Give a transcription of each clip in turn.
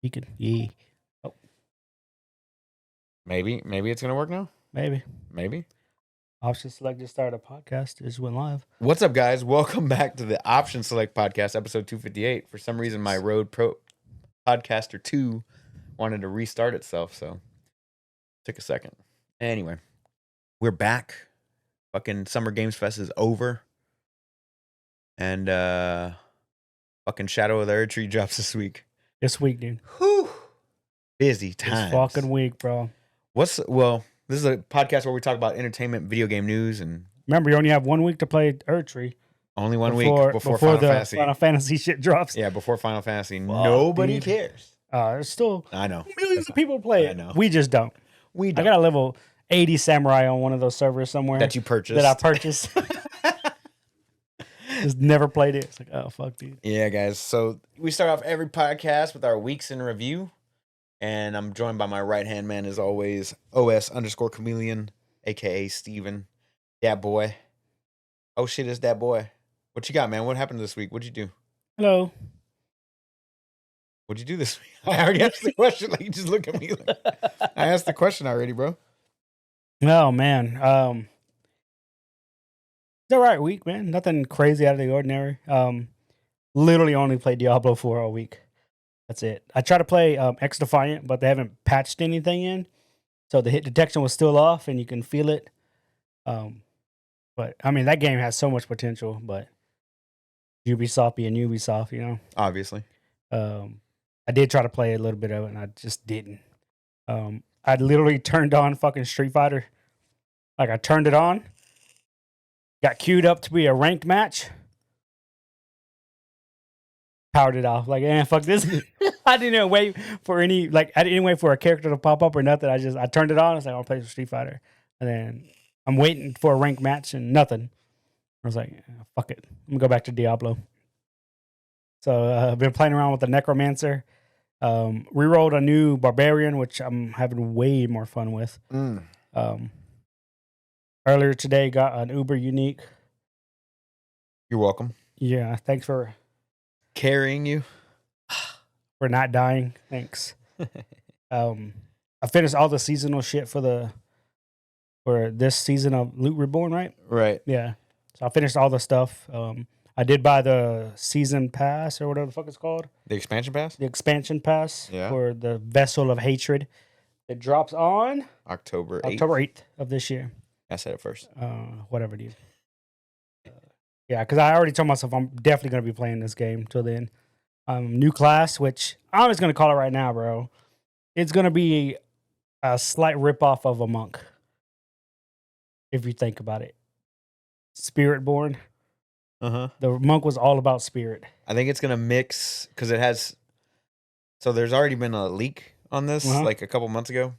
Speaking. Yeah. Oh, Maybe it's gonna work now. maybe. Option Select just started a podcast. It just went live. What's up, guys? Welcome back to the Option Select podcast, episode 258. For some reason, my Rode Pro Podcaster 2 wanted to restart itself, so took a second. Anyway, we're back. Fucking Summer Games Fest is over, and fucking Shadow of the Erdtree drops this week. This week, dude. Whew. Busy times. This fucking week, bro. This is a podcast where we talk about entertainment, video game news, and Remember, you only have 1 week to play Erdtree. only 1 week before Final Fantasy. Final Fantasy shit drops. Yeah, before Final Fantasy. Fuck, Nobody dude. cares. There's still I know. millions of people play it. I know. We just don't. We I don't. got a level 80 samurai on one of those servers somewhere That you purchased. that I purchased. Just never played it. It's like, oh fuck, dude. Yeah, guys. So we start off every podcast with our weeks in review. And I'm joined by my right-hand man, as always, OS_chameleon, a.k.a. Steven. Dat boy. Oh, shit, it's that boy. What you got, man? What happened this week? What'd you do? Hello. What'd you do this week? I already asked the question. Like, you just look at me. Like, I asked the question already, bro. Oh man. It's all right week, man. Nothing crazy out of the ordinary. Literally only played Diablo 4 all week. That's it. I tried to play X Defiant, but they haven't patched anything in. So the hit detection was still off and you can feel it. But I mean that game has so much potential, but Ubisoft being Ubisoft, you know. Obviously. I did try to play a little bit of it and I just didn't. I literally turned on fucking Street Fighter. Like I turned it on, got queued up to be a ranked match, powered it off. Like, fuck this. I didn't wait for any, like, I didn't wait for a character to pop up or nothing. I turned it on. I was like, I'll play some Street Fighter. And then I'm waiting for a ranked match and nothing. I was like, fuck it. I'm gonna go back to Diablo. So I've been playing around with the Necromancer. Rerolled a new Barbarian, which I'm having way more fun with. Earlier today, got an Uber Unique. You're welcome. Yeah, thanks for Carrying you. not dying. Thanks. I finished all the seasonal shit for this season of Loot Reborn, right? Right. Yeah. So I finished all the stuff. I did buy the season pass or whatever the fuck it's called. The expansion pass? The expansion pass Yeah. for the Vessel of Hatred. It drops on October 8th. October 8th of this year. I said it first. Whatever, dude. Yeah, because I already told myself I'm definitely going to be playing this game till then. New class, which I'm just going to call it right now, bro. It's going to be a slight ripoff of a monk. If you think about it. Spiritborn. Uh-huh. The monk was all about spirit. I think it's going to mix, because it has, so there's already been a leak on this, like a couple months ago.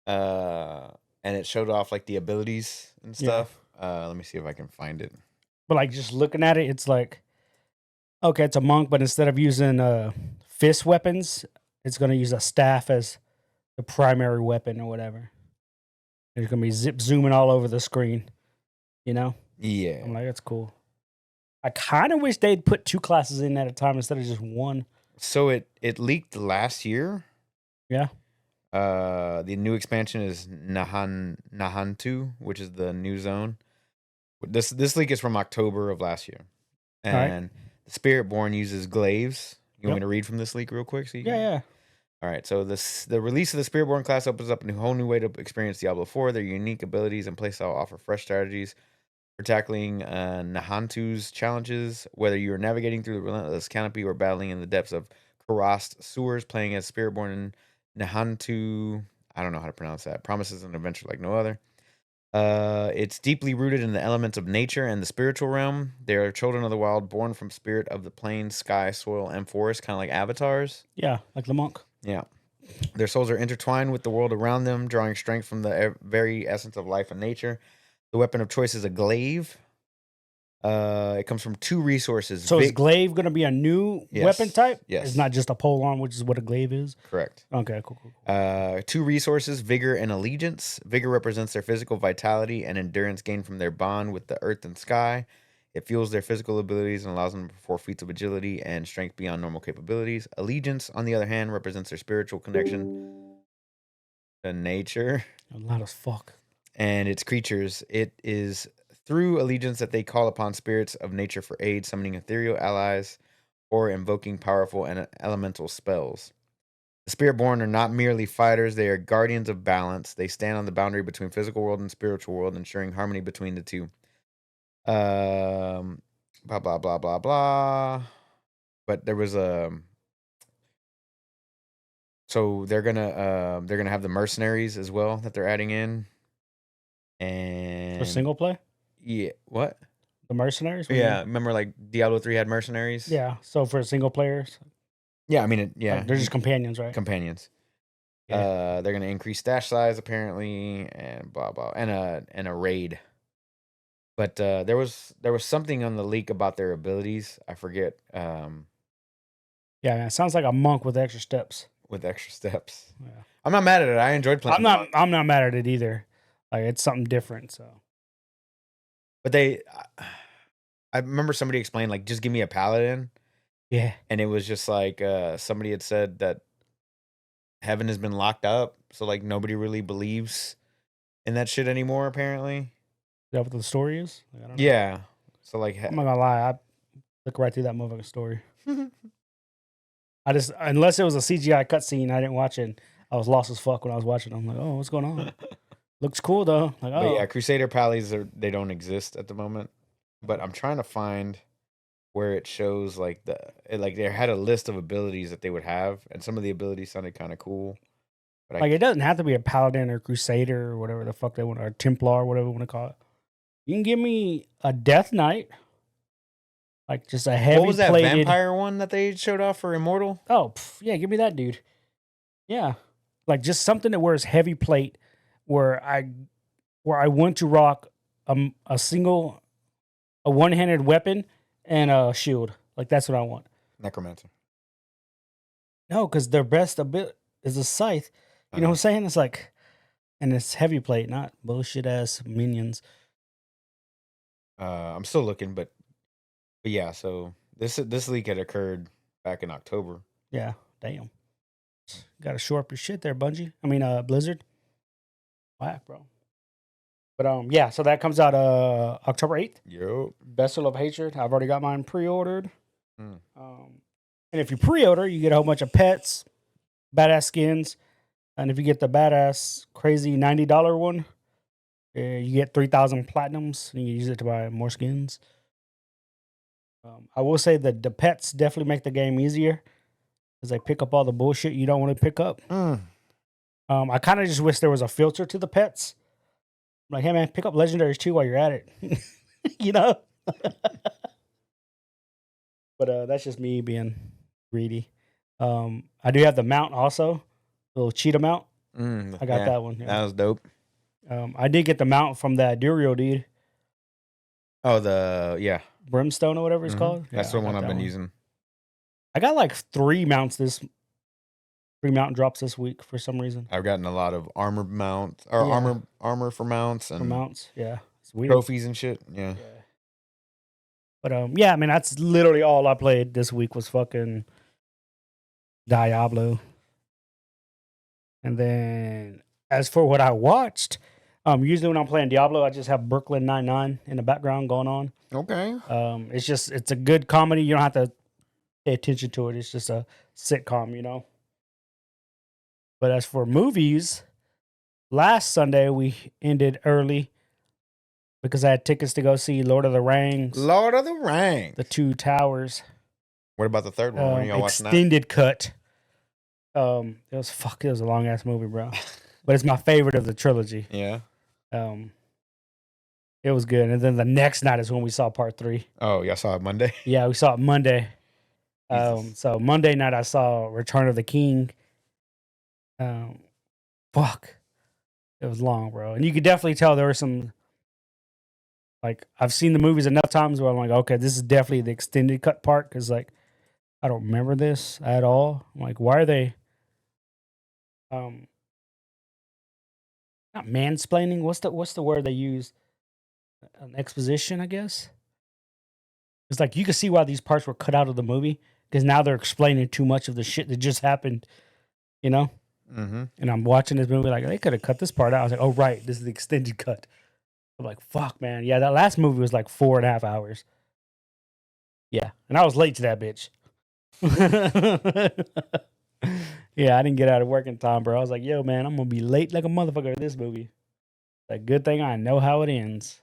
And it showed off like the abilities and stuff. Let me see if I can find it. But like just looking at it, it's like, okay, it's a monk, but instead of using fist weapons, it's going to use a staff as the primary weapon or whatever. It's going to be zooming all over the screen, you know? Yeah. I'm like, that's cool. I kind of wish they'd put 2 classes in at a time instead of just 1. So it leaked last year. Yeah. The new expansion is Nahantu, which is the new zone. This leak is from October of last year. And the Spiritborn uses glaives. You want me to read from this leak real quick? So Yeah. All right, so the release of the Spiritborn class opens up a whole new way to experience Diablo 4. Their unique abilities and playstyle offer fresh strategies for tackling Nahantu's challenges. Whether you are navigating through the relentless canopy or battling in the depths of Karast sewers, playing as Spiritborn and Nahantu, I don't know how to pronounce that, promises an adventure like no other. It's deeply rooted in the elements of nature and the spiritual realm. They are children of the wild, born from spirit of the plains, sky, soil, and forest, kind of like avatars. Yeah, like the monk. Yeah. Their souls are intertwined with the world around them, drawing strength from the very essence of life and nature. The weapon of choice is a glaive. It comes from 2 resources. So is glaive going to be a new weapon type? Yes. It's not just a pole-arm, which is what a glaive is? Correct. Okay, cool. 2 resources, vigor and allegiance. Vigor represents their physical vitality and endurance gained from their bond with the earth and sky. It fuels their physical abilities and allows them to perform feats of agility and strength beyond normal capabilities. Allegiance, on the other hand, represents their spiritual connection to nature Loud as fuck. and its creatures. It is through allegiance that they call upon spirits of nature for aid, summoning ethereal allies, or invoking powerful and elemental spells. The Spiritborn are not merely fighters, they are guardians of balance. They stand on the boundary between physical world and spiritual world, ensuring harmony between the two. Blah blah blah blah blah. But there was a so they're gonna have the mercenaries as well that they're adding in. For And single play? yeah, what? The mercenaries? What do you Yeah, mean? remember like Diablo 3 had mercenaries? Yeah. So for single players, Yeah, I mean yeah, like, they're just companions, right? companions. Yeah. They're gonna increase stash size apparently, and blah blah, and a raid. But there was something on the leak about their abilities. I forget. Yeah, man. It sounds like a monk with extra steps. With extra steps. Yeah. I'm not mad at it. I enjoyed playing. I'm not mad at it either. Like, it's something different. So But I remember somebody explained like, just give me a paladin, yeah. and it was just like somebody had said that heaven has been locked up, so like nobody really believes in that shit anymore. Apparently, Is that what the story is? Like, I don't know. yeah. So like, I'm not gonna lie, I look right through that motherfucking story. I just, unless it was a CGI cutscene, I didn't watch it. I was lost as fuck when I was watching. I'm like, oh, what's going on? Looks cool though. Like, But oh, yeah, Crusader Pallies they don't exist at the moment. But I'm trying to find where it shows like like they had a list of abilities that they would have, and some of the abilities sounded kind of cool. But like, it doesn't have to be a paladin or crusader or whatever the fuck they want, or Templar, whatever you want to call it. You can give me a Death Knight, like just a heavy what was that plated vampire one that they showed off for Immortal? Oh, yeah, give me that dude. Yeah, like just something that wears heavy plate, where I want to rock a one-handed weapon and a shield. Like, that's what I want. Necromancer. No, because their best ability is a scythe. You know what I'm saying? It's like, and it's heavy plate, not bullshit ass minions. I'm still looking, but yeah. So this leak had occurred back in October. Yeah, damn. Got to shore up your shit there, Bungie. I mean, Blizzard. Whack, bro. But yeah. So that comes out October 8th. Yep. Vessel of Hatred. I've already got mine pre-ordered. Mm. And if you pre-order, you get a whole bunch of pets, badass skins, and if you get the badass crazy $90 one, you get 3,000 platinums, and you use it to buy more skins. I will say that the pets definitely make the game easier because they pick up all the bullshit you don't want to pick up. I kind of just wish there was a filter to the pets. Like, hey man, pick up legendaries too while you're at it. You know. But that's just me being greedy. I do have the mount also, little cheetah mount. I got that one. Yeah. That was dope. I did get the mount from that Durio dude. Oh, the Brimstone or whatever it's called. That's Yeah, the I one got I've that been using. I got like 3 mounts three mount drops this week for some reason. I've gotten a lot of armor mounts or Yeah. armor for mounts For and mounts, yeah. It's weird. trophies and shit. Yeah. Yeah. But yeah, I mean that's literally all I played this week was fucking Diablo. And then as for what I watched, usually when I'm playing Diablo, I just have Brooklyn Nine-Nine in the background going on. Okay. It's a good comedy. You don't have to pay attention to it. It's just a sitcom, you know. But as for movies, last Sunday we ended early because I had tickets to go see Lord of the Rings, Lord of the Rings. The Two Towers. What about the third one? When are y'all watching that? Extended cut. It was a long ass movie, bro. But it's my favorite of the trilogy. Yeah. It was good. And then the next night is when we saw part 3. Oh, y'all saw it Monday? Yeah, we saw it Monday. Jesus. So Monday night I saw Return of the King. Fuck. It was long, bro. And you could definitely tell there were some, like, I've seen the movies enough times where I'm like, okay, this is definitely the extended cut part because, like, I don't remember this at all. I'm like, why are they not mansplaining? What's the word they use? An exposition, I guess. It's like you can see why these parts were cut out of the movie because now they're explaining too much of the shit that just happened, you know. Mm-hmm. And I'm watching this movie like they could have cut this part out. I was like, oh right, this is the extended cut. I'm like, fuck, man. Yeah, that last movie was like 4.5 hours. Yeah, and I was late to that bitch. Yeah, I didn't get out of work in time, bro. I was like, yo, man, I'm gonna be late like a motherfucker to this movie. Like, good thing I know how it ends.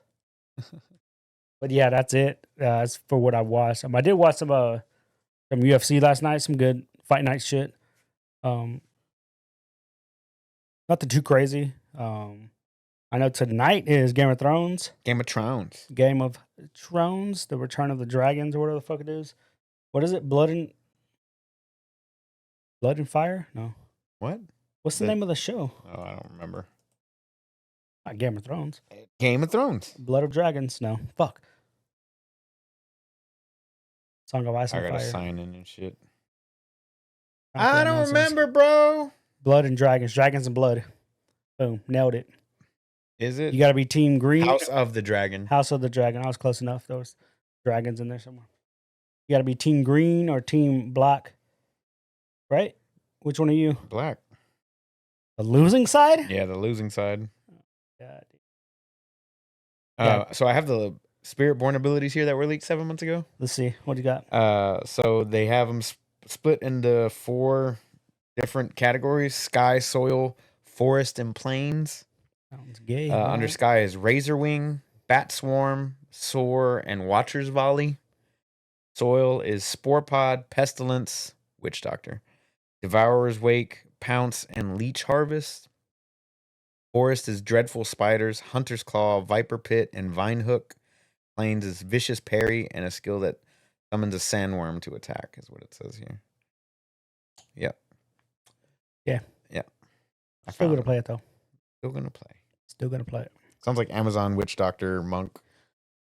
But yeah, that's it. That's for what I watched. I did watch some UFC last night, some good fight night shit. Um, nothing too crazy. I know tonight is Game of Thrones. Game of Thrones. Game of Thrones, The Return of the Dragons, or whatever the fuck it is. What is it? Blood and Fire? No. What? What's the name of the show? Oh, I don't remember. Not Game of Thrones. Game of Thrones. Blood of Dragons. No. Fuck. Song of Ice and I Fire. gotta sign in and shit. Not I that don't nonsense. remember, bro. Blood and Dragons. Dragons and Blood. Boom. Nailed it. Is it? You got to be Team Green. House of the Dragon. House of the Dragon. I was close enough. There was dragons in there somewhere. You got to be Team Green or Team Black. Right? Which one are you? Black. The losing side? Yeah, the losing side. God. So I have the Spirit-born abilities here that were leaked 7 months ago. Let's see. What do you got? So they have them split into 4 different categories: sky, soil, forest, and plains. Sounds gay. Under sky is Razor Wing, Bat Swarm, Soar, and Watcher's Volley. Soil is Spore Pod, Pestilence, Witch Doctor, Devourer's Wake, Pounce, and Leech Harvest. Forest is Dreadful Spiders, Hunter's Claw, Viper Pit, and Vine Hook. Plains is Vicious Parry, and a skill that summons a sandworm to attack, is what it says here. Yep. Yeah. Yeah. Still going to play it, though. Still going to play. Still going to play it. Sounds like Amazon, Witch Doctor, Monk.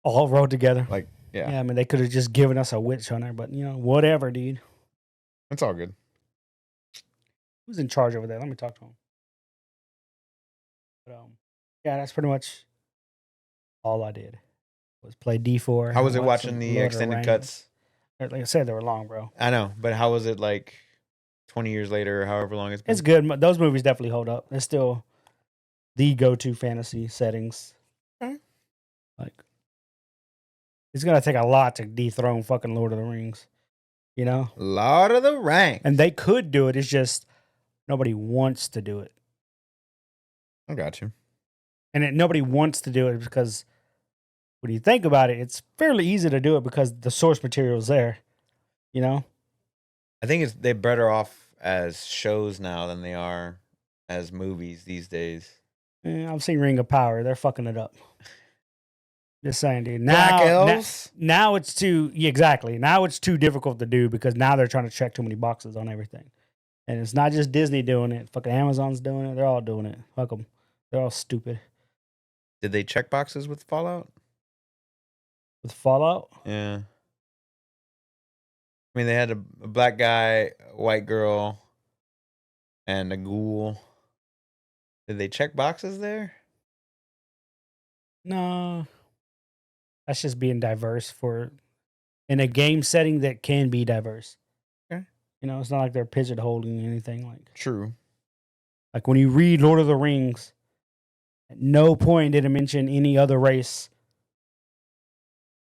All rolled together. Like, yeah. Yeah, I mean, they could have just given us a witch hunter, but, you know, whatever, dude. It's all good. Who's in charge over there? Let me talk to him. But, yeah, that's pretty much all I did was play D4. How was it watching the extended cuts? Like I said, they were long, bro. I know, but how was it like 20 years later or however long it's been? It's good. Those movies definitely hold up. They're still the go-to fantasy settings. Okay. Like, it's going to take a lot to dethrone fucking Lord of the Rings, you know? Lord of the Rings. And they could do it. It's just nobody wants to do it. I got you. And nobody wants to do it because when you think about it, it's fairly easy to do it because the source material is there, you know? I think they're better off as shows now than they are as movies these days. I've seen Ring of Power. They're fucking it up. Just saying, dude. Black Elves? Now it's too... Yeah, exactly. Now it's too difficult to do because now they're trying to check too many boxes on everything. And it's not just Disney doing it. Fucking Amazon's doing it. They're all doing it. Fuck them. They're all stupid. Did they check boxes with Fallout? With Fallout? Yeah. I mean, they had a black guy, a white girl, and a ghoul. Did they check boxes there? No. That's just being diverse in a game setting that can be diverse. Okay. You know, it's not like they're pigeonholing anything. True. Like when you read Lord of the Rings, at no point did it mention any other race.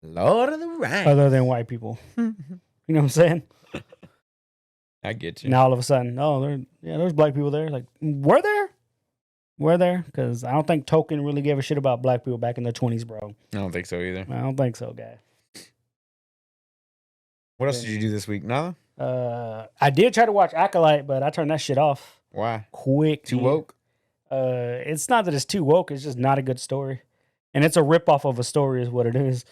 Lord of the Rings. Other than white people. You know what I'm saying? I get you. Now all of a sudden, there's black people there. Like, were there? Were there? Because I don't think Tolkien really gave a shit about black people back in the 20s, bro. I don't think so either. I don't think so, guy. What else did you do this week? Nothing? I did try to watch Acolyte, but I turned that shit off. Why? Quick. Too woke? It's not that it's too woke. It's just not a good story. And it's a ripoff of a story is what it is.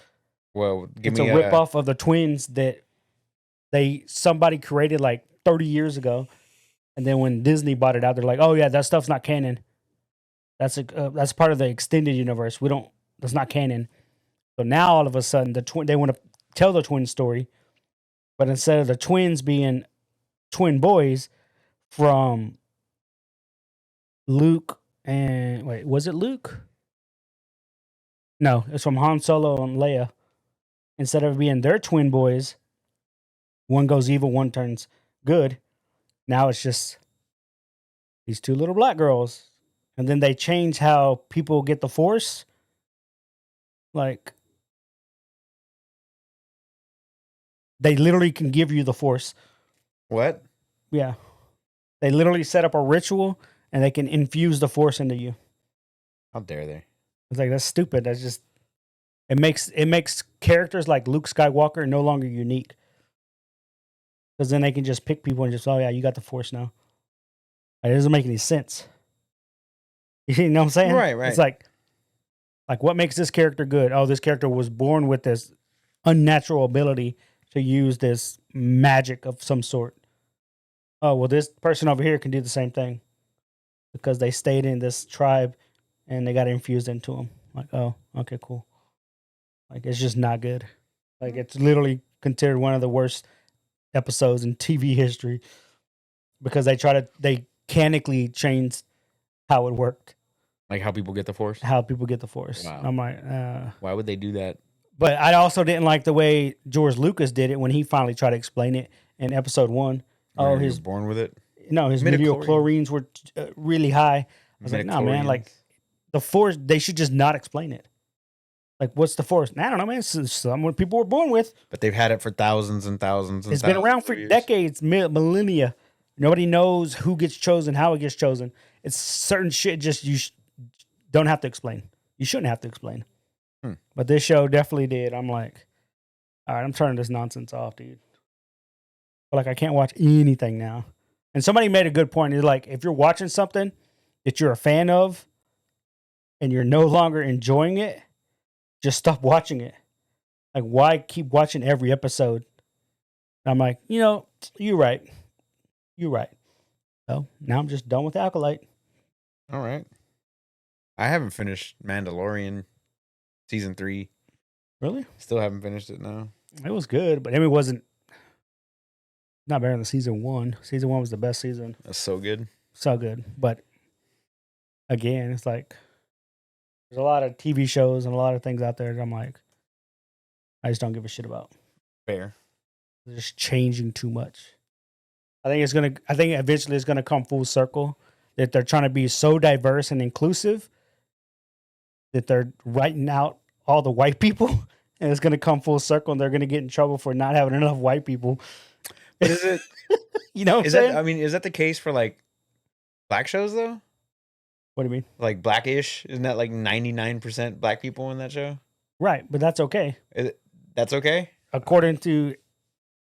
Well, it's a ripoff of the twins that somebody created like 30 years ago. And then when Disney bought it out, they're like, oh yeah, that stuff's not canon. That's part of the extended universe. That's not canon. So now all of a sudden they want to tell the twin story, but instead of the twins being twin boys from Luke and was it Luke? No, it's from Han Solo and Leia. instead of being their twin boys, one goes evil, one turns good. Now it's just these two little black girls. And then they change how people get the Force. Like, they literally can give you the Force. What? Yeah. They literally set up a ritual and they can infuse the Force into you. How dare they? It's like, that's stupid. That's just, it makes characters like Luke Skywalker no longer unique. Because then they can just pick people and just, oh yeah, you got the Force now. It doesn't make any sense. You know what I'm saying? Right. It's like what makes this character good? Oh, this character was born with this unnatural ability to use this magic of some sort. Oh, well, this person over here can do the same thing because they stayed in this tribe and they got infused into them. Like, oh, okay, cool. Like, it's just not good. Like, it's literally considered one of the worst episodes in TV history because they mechanically changed how it worked. Like how people get the Force? How people get the Force. Wow. I'm like, why would they do that? But I also didn't like the way George Lucas did it when he finally tried to explain it in episode 1. Oh, he was born with it? No, his midichlorians were really high. I was like, no, man, like the Force, they should just not explain it. Like, what's the Force? I don't know, man. It's something people were born with. But they've had it for thousands and thousands and It's been around for decades, millennia. Nobody knows who gets chosen, how it gets chosen. It's certain shit just you don't have to explain. You shouldn't have to explain. But this show definitely did. I'm like, all right, I'm turning this nonsense off, dude. But like, I can't watch anything now. And somebody made a good point. It's like, if you're watching something that you're a fan of and you're no longer enjoying it, just stop watching it. Like, why keep watching every episode? And I'm like, you're right. You're right. So now I'm just done with Acolyte. All right. I haven't finished Mandalorian season 3. Really? Still haven't finished it now. It was good, but it wasn't not better than season 1. Season 1 was the best season. That's so good. So good. But again, it's like there's a lot of TV shows and a lot of things out there that I'm like, I just don't give a shit about. Fair. They're just changing too much. I think eventually it's gonna come full circle that they're trying to be so diverse and inclusive that they're writing out all the white people, and it's gonna come full circle, and they're gonna get in trouble for not having enough white people. But is it? What I'm saying? Is that the case for like black shows though? What do you mean? Like Blackish? Isn't that like 99% black people in that show? Right, but that's okay. That's okay? According to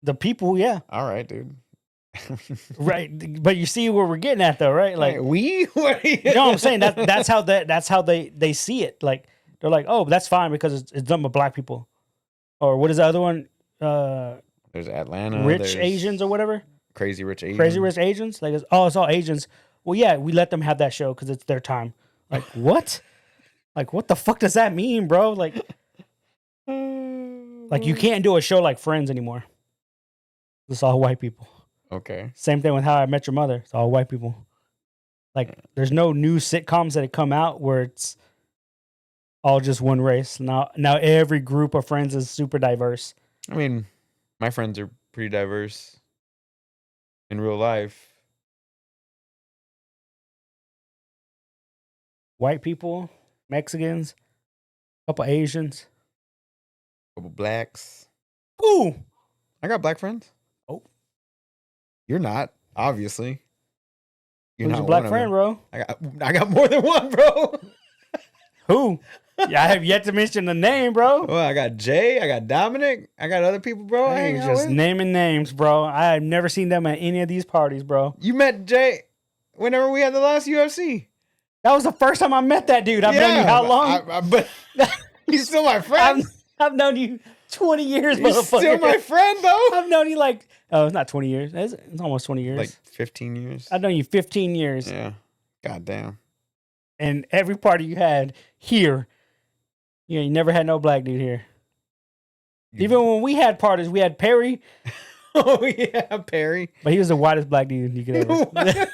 the people, yeah. All right, dude. Right, but you see where we're getting at, though, right? Like What are you know what I'm saying? That's how they see it. Like they're like, oh, that's fine because it's done with black people. Or what is the other one? There's Atlanta, Rich Asians or whatever. Crazy Rich Asians. Crazy Rich Asians. Like, it's all Asians. Well, yeah, we let them have that show because it's their time. Like, what? Like, what the fuck does that mean, bro? Like you can't do a show like Friends anymore. It's all white people. Okay. Same thing with How I Met Your Mother. It's all white people. Like, there's no new sitcoms that have come out where it's all just one race. Now every group of friends is super diverse. I mean, my friends are pretty diverse in real life. White people, Mexicans, a couple Asians, A couple blacks. Ooh, I got black friends. Oh. You're not, obviously. You're who's not your black one of friend, them. bro? I got more than one, bro. Who? Yeah, I have yet to mention the name, bro. Well, I got Jay, I got Dominic, I got other people, bro. I Hey, ain't just naming names, bro. I have never seen them at any of these parties, bro. You met Jay whenever we had the last UFC. That was the first time I met that dude. I've known you how long? But he's still my friend. I've known you 20 years, He's motherfucker. still my friend, though. I've known you like, it's not 20 years. It's almost 20 years. Like 15 years. I've known you 15 years. Yeah. Goddamn. And every party you had here, you never had no black dude here. Even when we had parties, we had Perry. Oh, yeah, Perry. But he was the whitest black dude you could ever.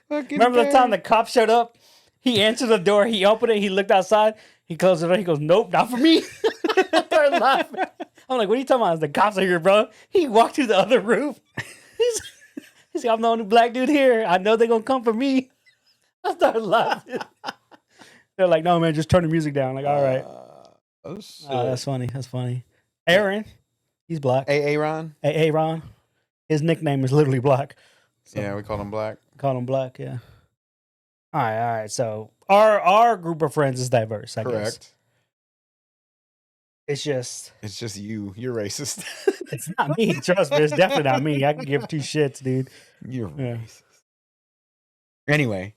Remember the time the cop showed up? He answered the door. He opened it. He looked outside. He closes the door. He goes, nope, not for me. I started laughing. I'm like, what are you talking about? The cops are here, bro. He walked to the other roof. He's like, I'm the only black dude here. I know they're going to come for me. I started laughing. They're like, no, man, just turn the music down. Like, all right. Oh, shit. That's funny. That's funny. Aaron, he's black. Aaron? Aaron. His nickname is literally Black. So Yeah, we call him Black. call him Black, yeah. All right. So our group of friends is diverse, I guess. Correct. It's just, It's just you. You're racist. it's not me. Trust me, it's definitely not me. I can give two shits, dude. You're Yeah. racist. Anyway,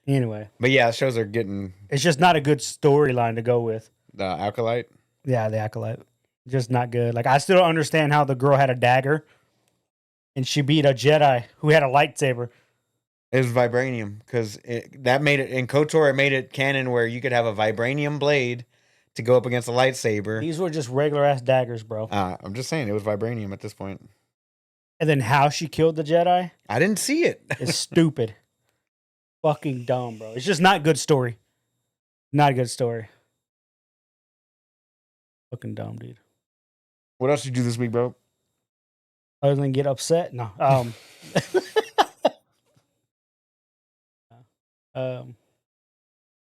Anyway, yeah, shows are getting it's just not a good storyline to go with. the Acolyte. Yeah, the Acolyte. Just not good. Like, I still don't understand how the girl had a dagger and she beat a Jedi who had a lightsaber. It was vibranium because that made it in KOTOR. It made it canon where you could have a vibranium blade to go up against a lightsaber. These were just regular ass daggers, bro. I'm just saying it was vibranium at this point. And then how she killed the Jedi I didn't see it. is stupid. Fucking dumb, bro. It's just not good story. Not a good story. Fucking dumb, dude. What else did you do this week, bro? Other than get upset? No.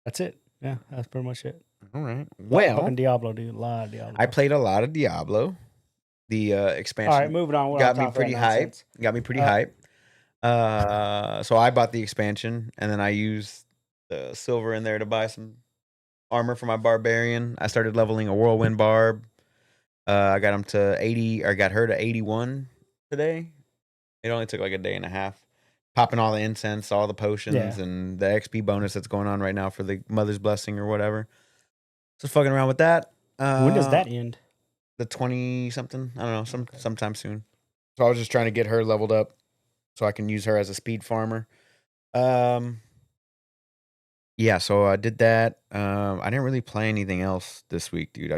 That's it. Yeah, that's pretty much it. All right. Fucking Well, Diablo, dude. A lot of Diablo. I played a lot of Diablo. The expansion All right, moving on. We're got on me top of pretty that hyped. nonsense. Got me pretty Uh, hyped. So I bought the expansion, and then I used the silver in there to buy some armor for my barbarian. I started leveling a whirlwind barb. I got him to 80, or got her to 81 today. It only took like a day and a half. Popping all the incense, all the potions, Yeah. and the XP bonus that's going on right now for the Mother's Blessing or whatever. Just fucking around with that. When does that end? The 20 something? I don't know, Okay. sometime soon. So I was just trying to get her leveled up so I can use her as a speed farmer. Yeah, so I did that. I didn't really play anything else this week, dude.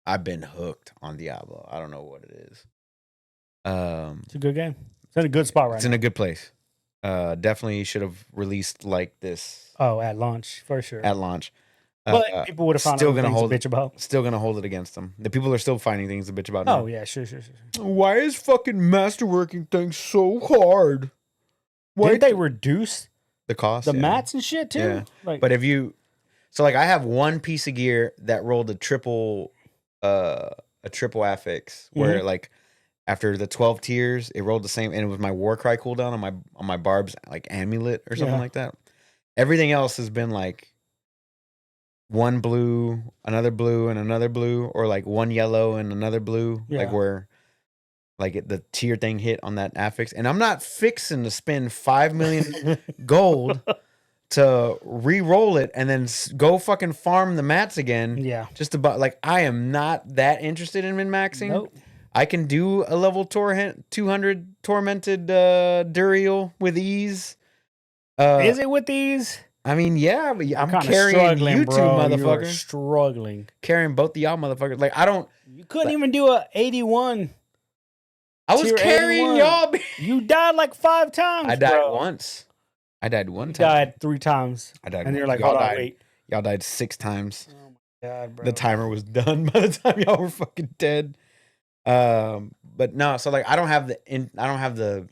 I've been hooked on Diablo. I don't know what it is. It's a good game. It's in a good spot right It's now. in a good place. Definitely should have released like this Oh, at launch, for sure. at launch. But people would have found still other gonna things hold- to bitch about. Still gonna hold it against them. The people are still finding things to bitch about now. Oh, yeah, sure. Why is fucking masterworking things so hard? Why Didn't they reduce the cost? the Yeah. mats and shit, too? Yeah. Like, But if you, so like I have one piece of gear that rolled a triple affix where like after the 12 tiers, it rolled the same, and it was my Warcry cooldown on my barb's like amulet or something Yeah. like that. Everything else has been like one blue, another blue, and another blue, or like one yellow and another blue, like Yeah. where like the tier thing hit on that affix. And I'm not fixing to spend 5 million gold to re-roll it and then go fucking farm the mats again. yeah. Just about like I am not that interested in min-maxing. Nope. I can do a level 200 tormented Duriel with ease. Is it with these? I mean, yeah, but I'm Kinda carrying struggling, you two bro. You are motherfuckers. struggling. Carrying both of y'all motherfuckers. Like I don't. You couldn't even do a 81. I was Tier carrying 81. y'all. You died like 5 times. I died bro. once. I died one You time. died 3 times. I died. And you're once. like, hold on, died. wait. Y'all died 6 times. Oh my God, bro. The timer was done by the time y'all were fucking dead. But no, so like I don't have the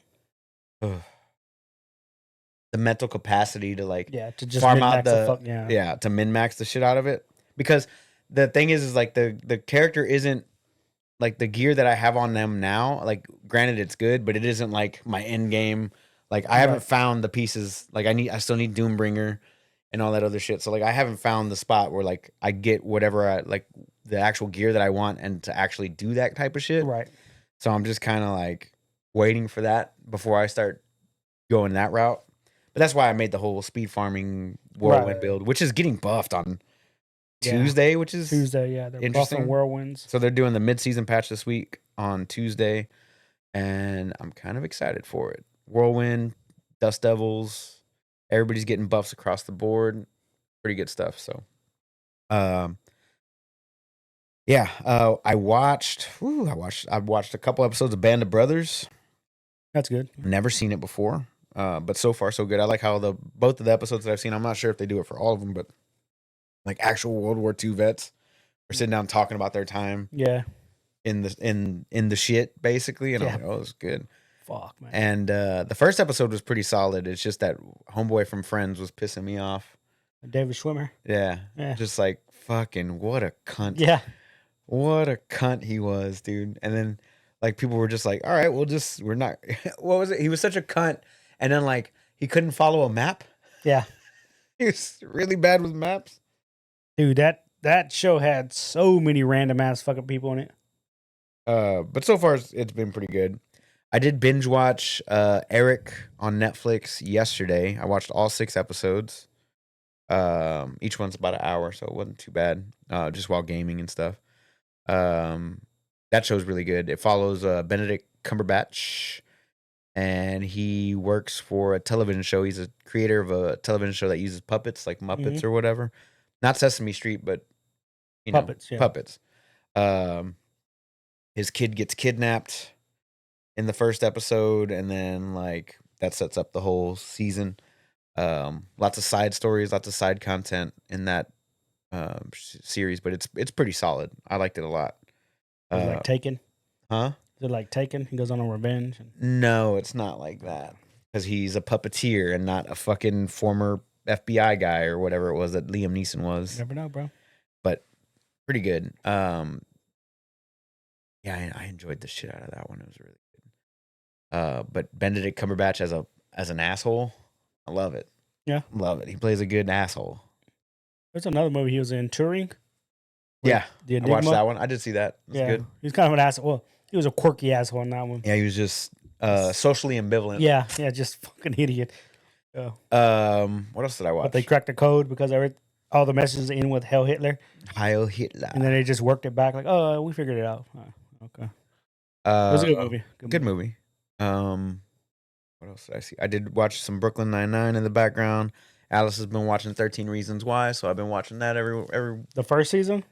mental capacity to like Yeah, to just farm out min-max the fuck, yeah. yeah, to min-max the shit out of it. Because the thing is like the character isn't like the gear that I have on them now, like granted it's good, but it isn't like my end game. Like I haven't Right. found the pieces. Like I still need Doombringer and all that other shit. So like I haven't found the spot where like I get whatever I like the actual gear that I want and to actually do that type of shit. Right. So I'm just kind of like waiting for that before I start going that route. But that's why I made the whole speed farming whirlwind Right. build, which is getting buffed on Yeah. Tuesday, which is Tuesday, yeah. They're Interesting. buffing whirlwinds. so they're doing the mid-season patch this week on Tuesday, and I'm kind of excited for it. Whirlwind, Dust Devils, everybody's getting buffs across the board. Pretty good stuff. So, yeah. I watched a couple episodes of Band of Brothers. That's good. Never seen it before, but so far so good. I like how both of the episodes that I've seen. I'm not sure if they do it for all of them, but like actual World War II vets were sitting down talking about their time Yeah. in the shit basically, and I was Yeah. like, oh, it's good. Fuck, man. And the first episode was pretty solid. It's just that homeboy from Friends was pissing me off. David Schwimmer. Yeah, Yeah. just like fucking what a cunt. Yeah. What a cunt he was, dude. And then like people were just like, all right, we're not. What was it? He was such a cunt, and then like he couldn't follow a map. Yeah. He was really bad with maps. Dude, that show had so many random ass fucking people in it. But so far it's been pretty good. I did binge watch Eric on Netflix yesterday. I watched all 6 episodes. Each one's about an hour, so it wasn't too bad. Just while gaming and stuff. That show's really good. It follows Benedict Cumberbatch, and he works for a television show. He's a creator of a television show that uses puppets, like Muppets or whatever. Not Sesame Street, but Puppets, yeah. puppets. His kid gets kidnapped in the first episode, and then like that sets up the whole season. Lots of side stories, lots of side content in that series, but it's pretty solid. I liked it a lot. Is it like Taken? Huh? Is it like Taken? He goes on a revenge. No, it's not like that, because he's a puppeteer and not a fucking former FBI guy or whatever it was that Liam Neeson was. You never know, bro. But pretty good. Yeah, I enjoyed the shit out of that one. It was really good. But Benedict Cumberbatch as an asshole, I love it. Yeah. Love it. He plays a good asshole. There's another movie he was in, Turing. Yeah. The I Enigma. watched that one. I did see that. It was good. He's kind of an asshole. Well, he was a quirky asshole in that one. Yeah, he was just socially ambivalent. Yeah, just fucking idiot. What else did I watch? But they cracked the code because all the messages in with Hell Hitler, Heil Hitler. and then they just worked it back like, oh, we figured it out. Oh, okay. It was a good movie. Good movie. What else did I see? I did watch some Brooklyn Nine-Nine in the background. Alice has been watching 13 Reasons Why, so I've been watching that every. The first season?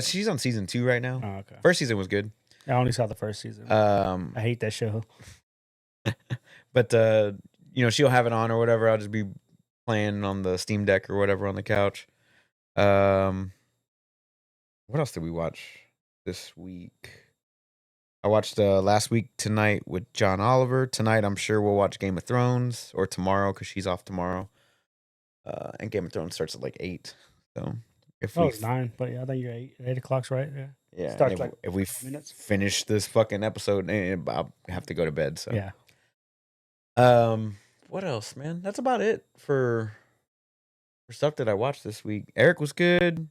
She's on season 2 right now. Oh, okay. First season was good. I only saw the first season. I hate that show. But she'll have it on or whatever. I'll just be playing on the Steam Deck or whatever on the couch. What else did we watch this week? I watched Last Week Tonight with John Oliver. Tonight, I'm sure we'll watch Game of Thrones, or tomorrow because she's off tomorrow. And Game of Thrones starts at like 8. So it's 9, but yeah, I think you're 8 o'clock's right. Yeah. Yeah. Starts like if we minutes. finish this fucking episode, I'll have to go to bed. So yeah. What else, man? That's about it for stuff that I watched this week. Eric was good.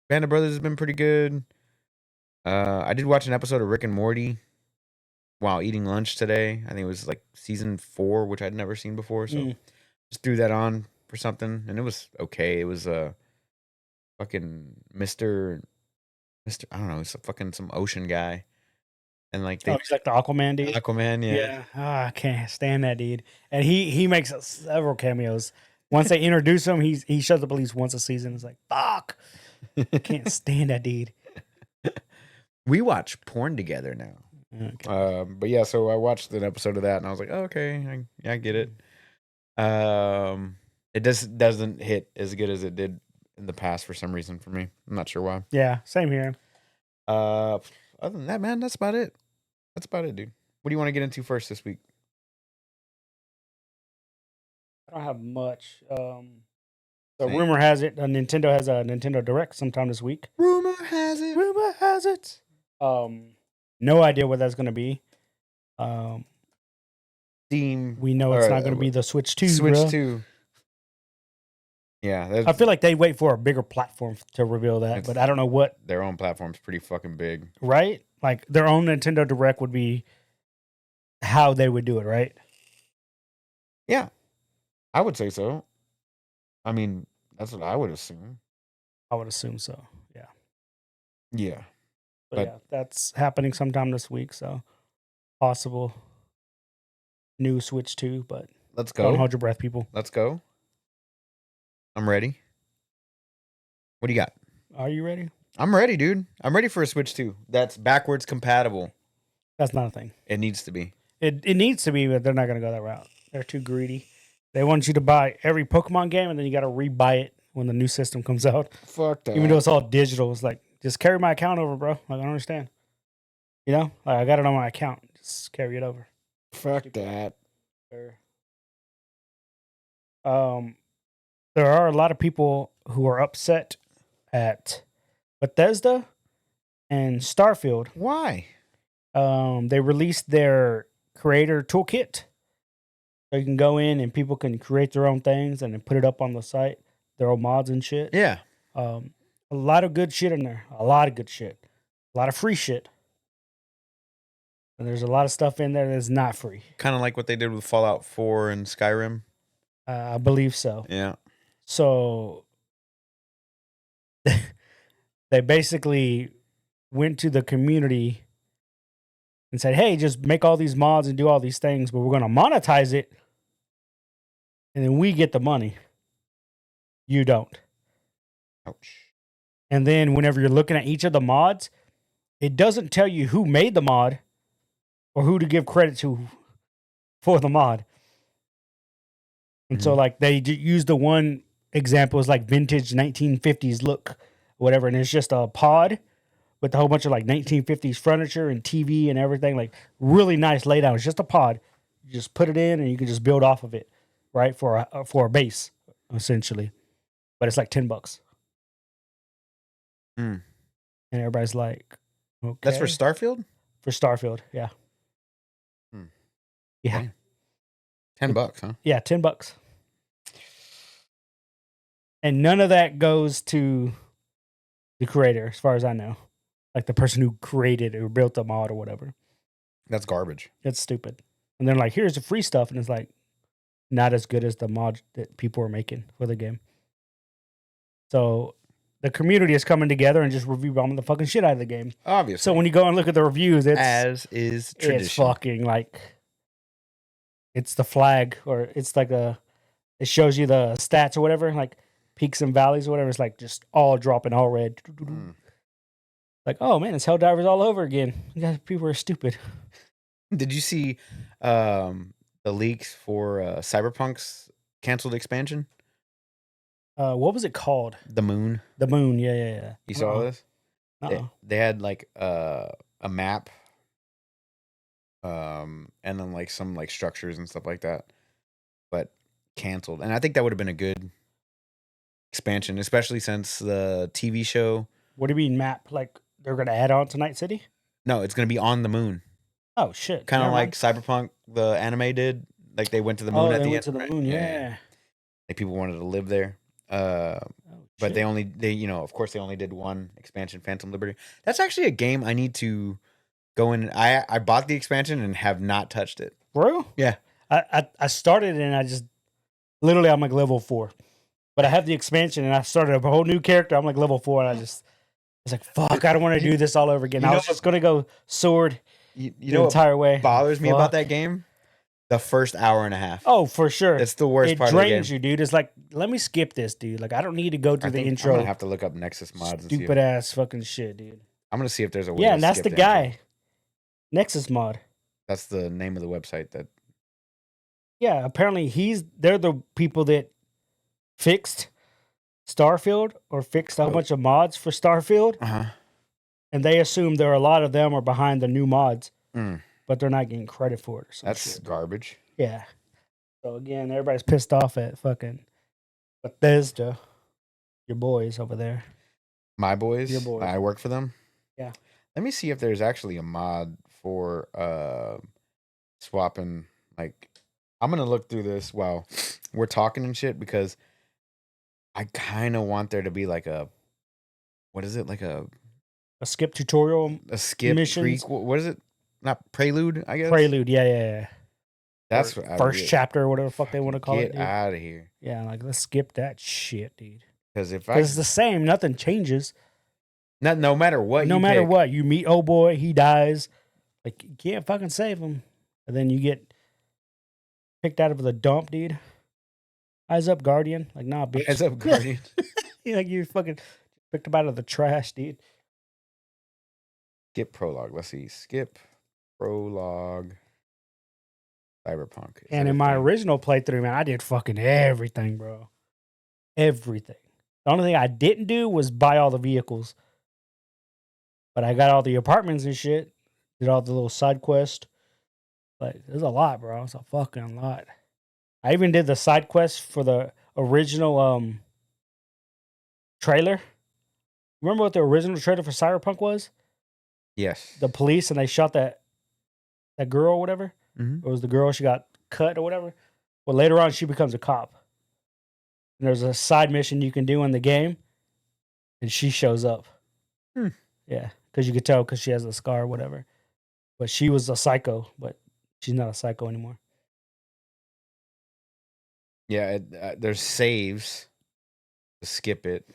Band of Brothers has been pretty good. I did watch an episode of Rick and Morty while eating lunch today. I think it was like season 4, which I'd never seen before. So just threw that on for something, and it was okay. It was fucking Mr. I don't know, it's some ocean guy. And like he's like the Aquaman dude. Aquaman, yeah. I can't stand that dude. And he makes several cameos. Once they introduce him, he shows up at least once a season. It's like, fuck. I can't stand that dude. We watch porn together now. Okay. But yeah, so I watched an episode of that and I was like, oh, okay, I get it. It doesn't hit as good as it did in the past for some reason for me. I'm not sure why. Yeah, same here. Other than that, man, that's about it. That's about it, dude. What do you want to get into first this week? I don't have much. So rumor has it Nintendo has a Nintendo Direct sometime this week. Rumor has it. No idea what that's going to be. Steam. We know it's not going to be the Switch 2. Switch bro. 2. Yeah, I feel like they wait for a bigger platform to reveal that, but I don't know what. Their own platform's pretty fucking big, right? Like their own Nintendo Direct would be how they would do it, right? Yeah, I would say so. I mean, that's what I would assume. I would assume so. Yeah. Yeah. But yeah, that's happening sometime this week. So possible new Switch 2, but let's go. Don't hold your breath, people. Let's go. I'm ready. What do you got? Are you ready? I'm ready, dude. I'm ready for a Switch 2. That's backwards compatible. That's not a thing. It needs to be. It needs to be, but they're not going to go that route. They're too greedy. They want you to buy every Pokemon game, and then you got to rebuy it when the new system comes out. Fuck that. Even though it's all digital, it's like just carry my account over, bro. Like, I don't understand. You know, like I got it on my account. Just carry it over. Fuck that. There are a lot of people who are upset at Bethesda and Starfield. Why? They released their creator toolkit. So you can go in and people can create their own things and then put it up on the site, their own mods and shit. Yeah. A lot of good shit in there. A lot of good shit. A lot of free shit. And there's a lot of stuff in there that's not free. Kind of like what they did with Fallout 4 and Skyrim. I believe so. Yeah. So they basically went to the community and said, hey, just make all these mods and do all these things, but we're going to monetize it. And then we get the money. You don't. Ouch. And then whenever you're looking at each of the mods, it doesn't tell you who made the mod or who to give credit to for the mod. And so, like, they use the one example is like vintage 1950s look, whatever. And it's just a pod with a whole bunch of like 1950s furniture and TV and everything. Like, really nice laydown. It's just a pod. You just put it in and you can just build off of it, right? For a base, essentially. But it's like $10. Mm. And everybody's like, okay. That's for Starfield? For Starfield, yeah. Hmm. Yeah. Okay. $10, huh? Yeah, $10. And none of that goes to the creator, as far as I know. Like the person who created or built the mod or whatever. That's garbage. It's stupid. And they're like, here's the free stuff. And it's like, not as good as the mod that people are making for the game. So the community is coming together and just review bombing the fucking shit out of the game. Obviously. So when you go and look at the reviews, it's as is tradition. It's fucking like, it's the flag, or it's like it shows you the stats or whatever, like peaks and valleys or whatever. It's like just all dropping, all red. Like, oh man, it's Helldivers all over again. You guys, people are stupid. Did you see the leaks for Cyberpunk's canceled expansion? What was it called? The Moon. The Moon, yeah. You saw this? They had like a map, and then like some like structures and stuff like that, but canceled. And I think that would have been a good expansion, especially since the TV show. What do you mean map? Like they're gonna add on to Night City? No, it's gonna be on the moon. Oh shit! Kind of like Cyberpunk, the anime did. Like they went to the moon at the end. Went to the moon, yeah. Like people wanted to live there. But they of course they only did one expansion, Phantom Liberty. That's actually a game I need to go in. I bought the expansion and have not touched it. Bro? Yeah. I started and I just literally I'm like level 4. But I have the expansion and I started a whole new character. I'm like level 4 and I was like, fuck, I don't want to do this all over again. I was just gonna go sword the entire way. Bothers me about that game? The first hour and a half. Oh, for sure. It's the worst part of the game. It drains you, dude. It's like, let me skip this, dude. Like, I don't need to go through the intro. I'm gonna have to look up Nexus mods. Stupid ass fucking shit, dude. I'm gonna see if there's a way. Yeah, and that's the guy. Intro. Nexus mod. That's the name of the website that. Yeah, apparently they're the people that fixed Starfield or fixed a bunch of mods for Starfield. And they assume there are a lot of them are behind the new mods. But they're not getting credit for it. That's garbage. Yeah. So again, everybody's pissed off at fucking Bethesda. Your boys over there. My boys? Your boys. I work for them? Yeah. Let me see if there's actually a mod for swapping. Like, I'm going to look through this while we're talking and shit because I kind of want there to be like what is it? Like a skip tutorial? A skip missions? What is it? Not Prelude, I guess? Prelude, yeah. That's first chapter or whatever the fuck they want to call it. Get out of here. Yeah, like let's skip that shit, dude. Because it's the same, nothing changes. No matter what. No matter what, you meet old boy, he dies. Like you can't fucking save him, and then you get picked out of the dump, dude. Eyes up, Guardian. Like nah, bitch. Eyes up, Guardian. Like you fucking picked him out of the trash, dude. Skip prologue. Let's see. Skip prologue. Cyberpunk. And in my original playthrough, man, I did fucking everything, bro. Everything. The only thing I didn't do was buy all the vehicles. But I got all the apartments and shit. Did all the little side quests. Like, there's a lot, bro. It's a fucking lot. I even did the side quest for the original trailer. Remember what the original trailer for Cyberpunk was? Yes. The police, and they shot that girl or whatever. Mm-hmm. It was the girl, she got cut or whatever. Well, later on, she becomes a cop. And there's a side mission you can do in the game, and she shows up. Yeah, because you could tell because she has a scar or whatever. But she was a psycho, but she's not a psycho anymore. Yeah, there's saves to skip it.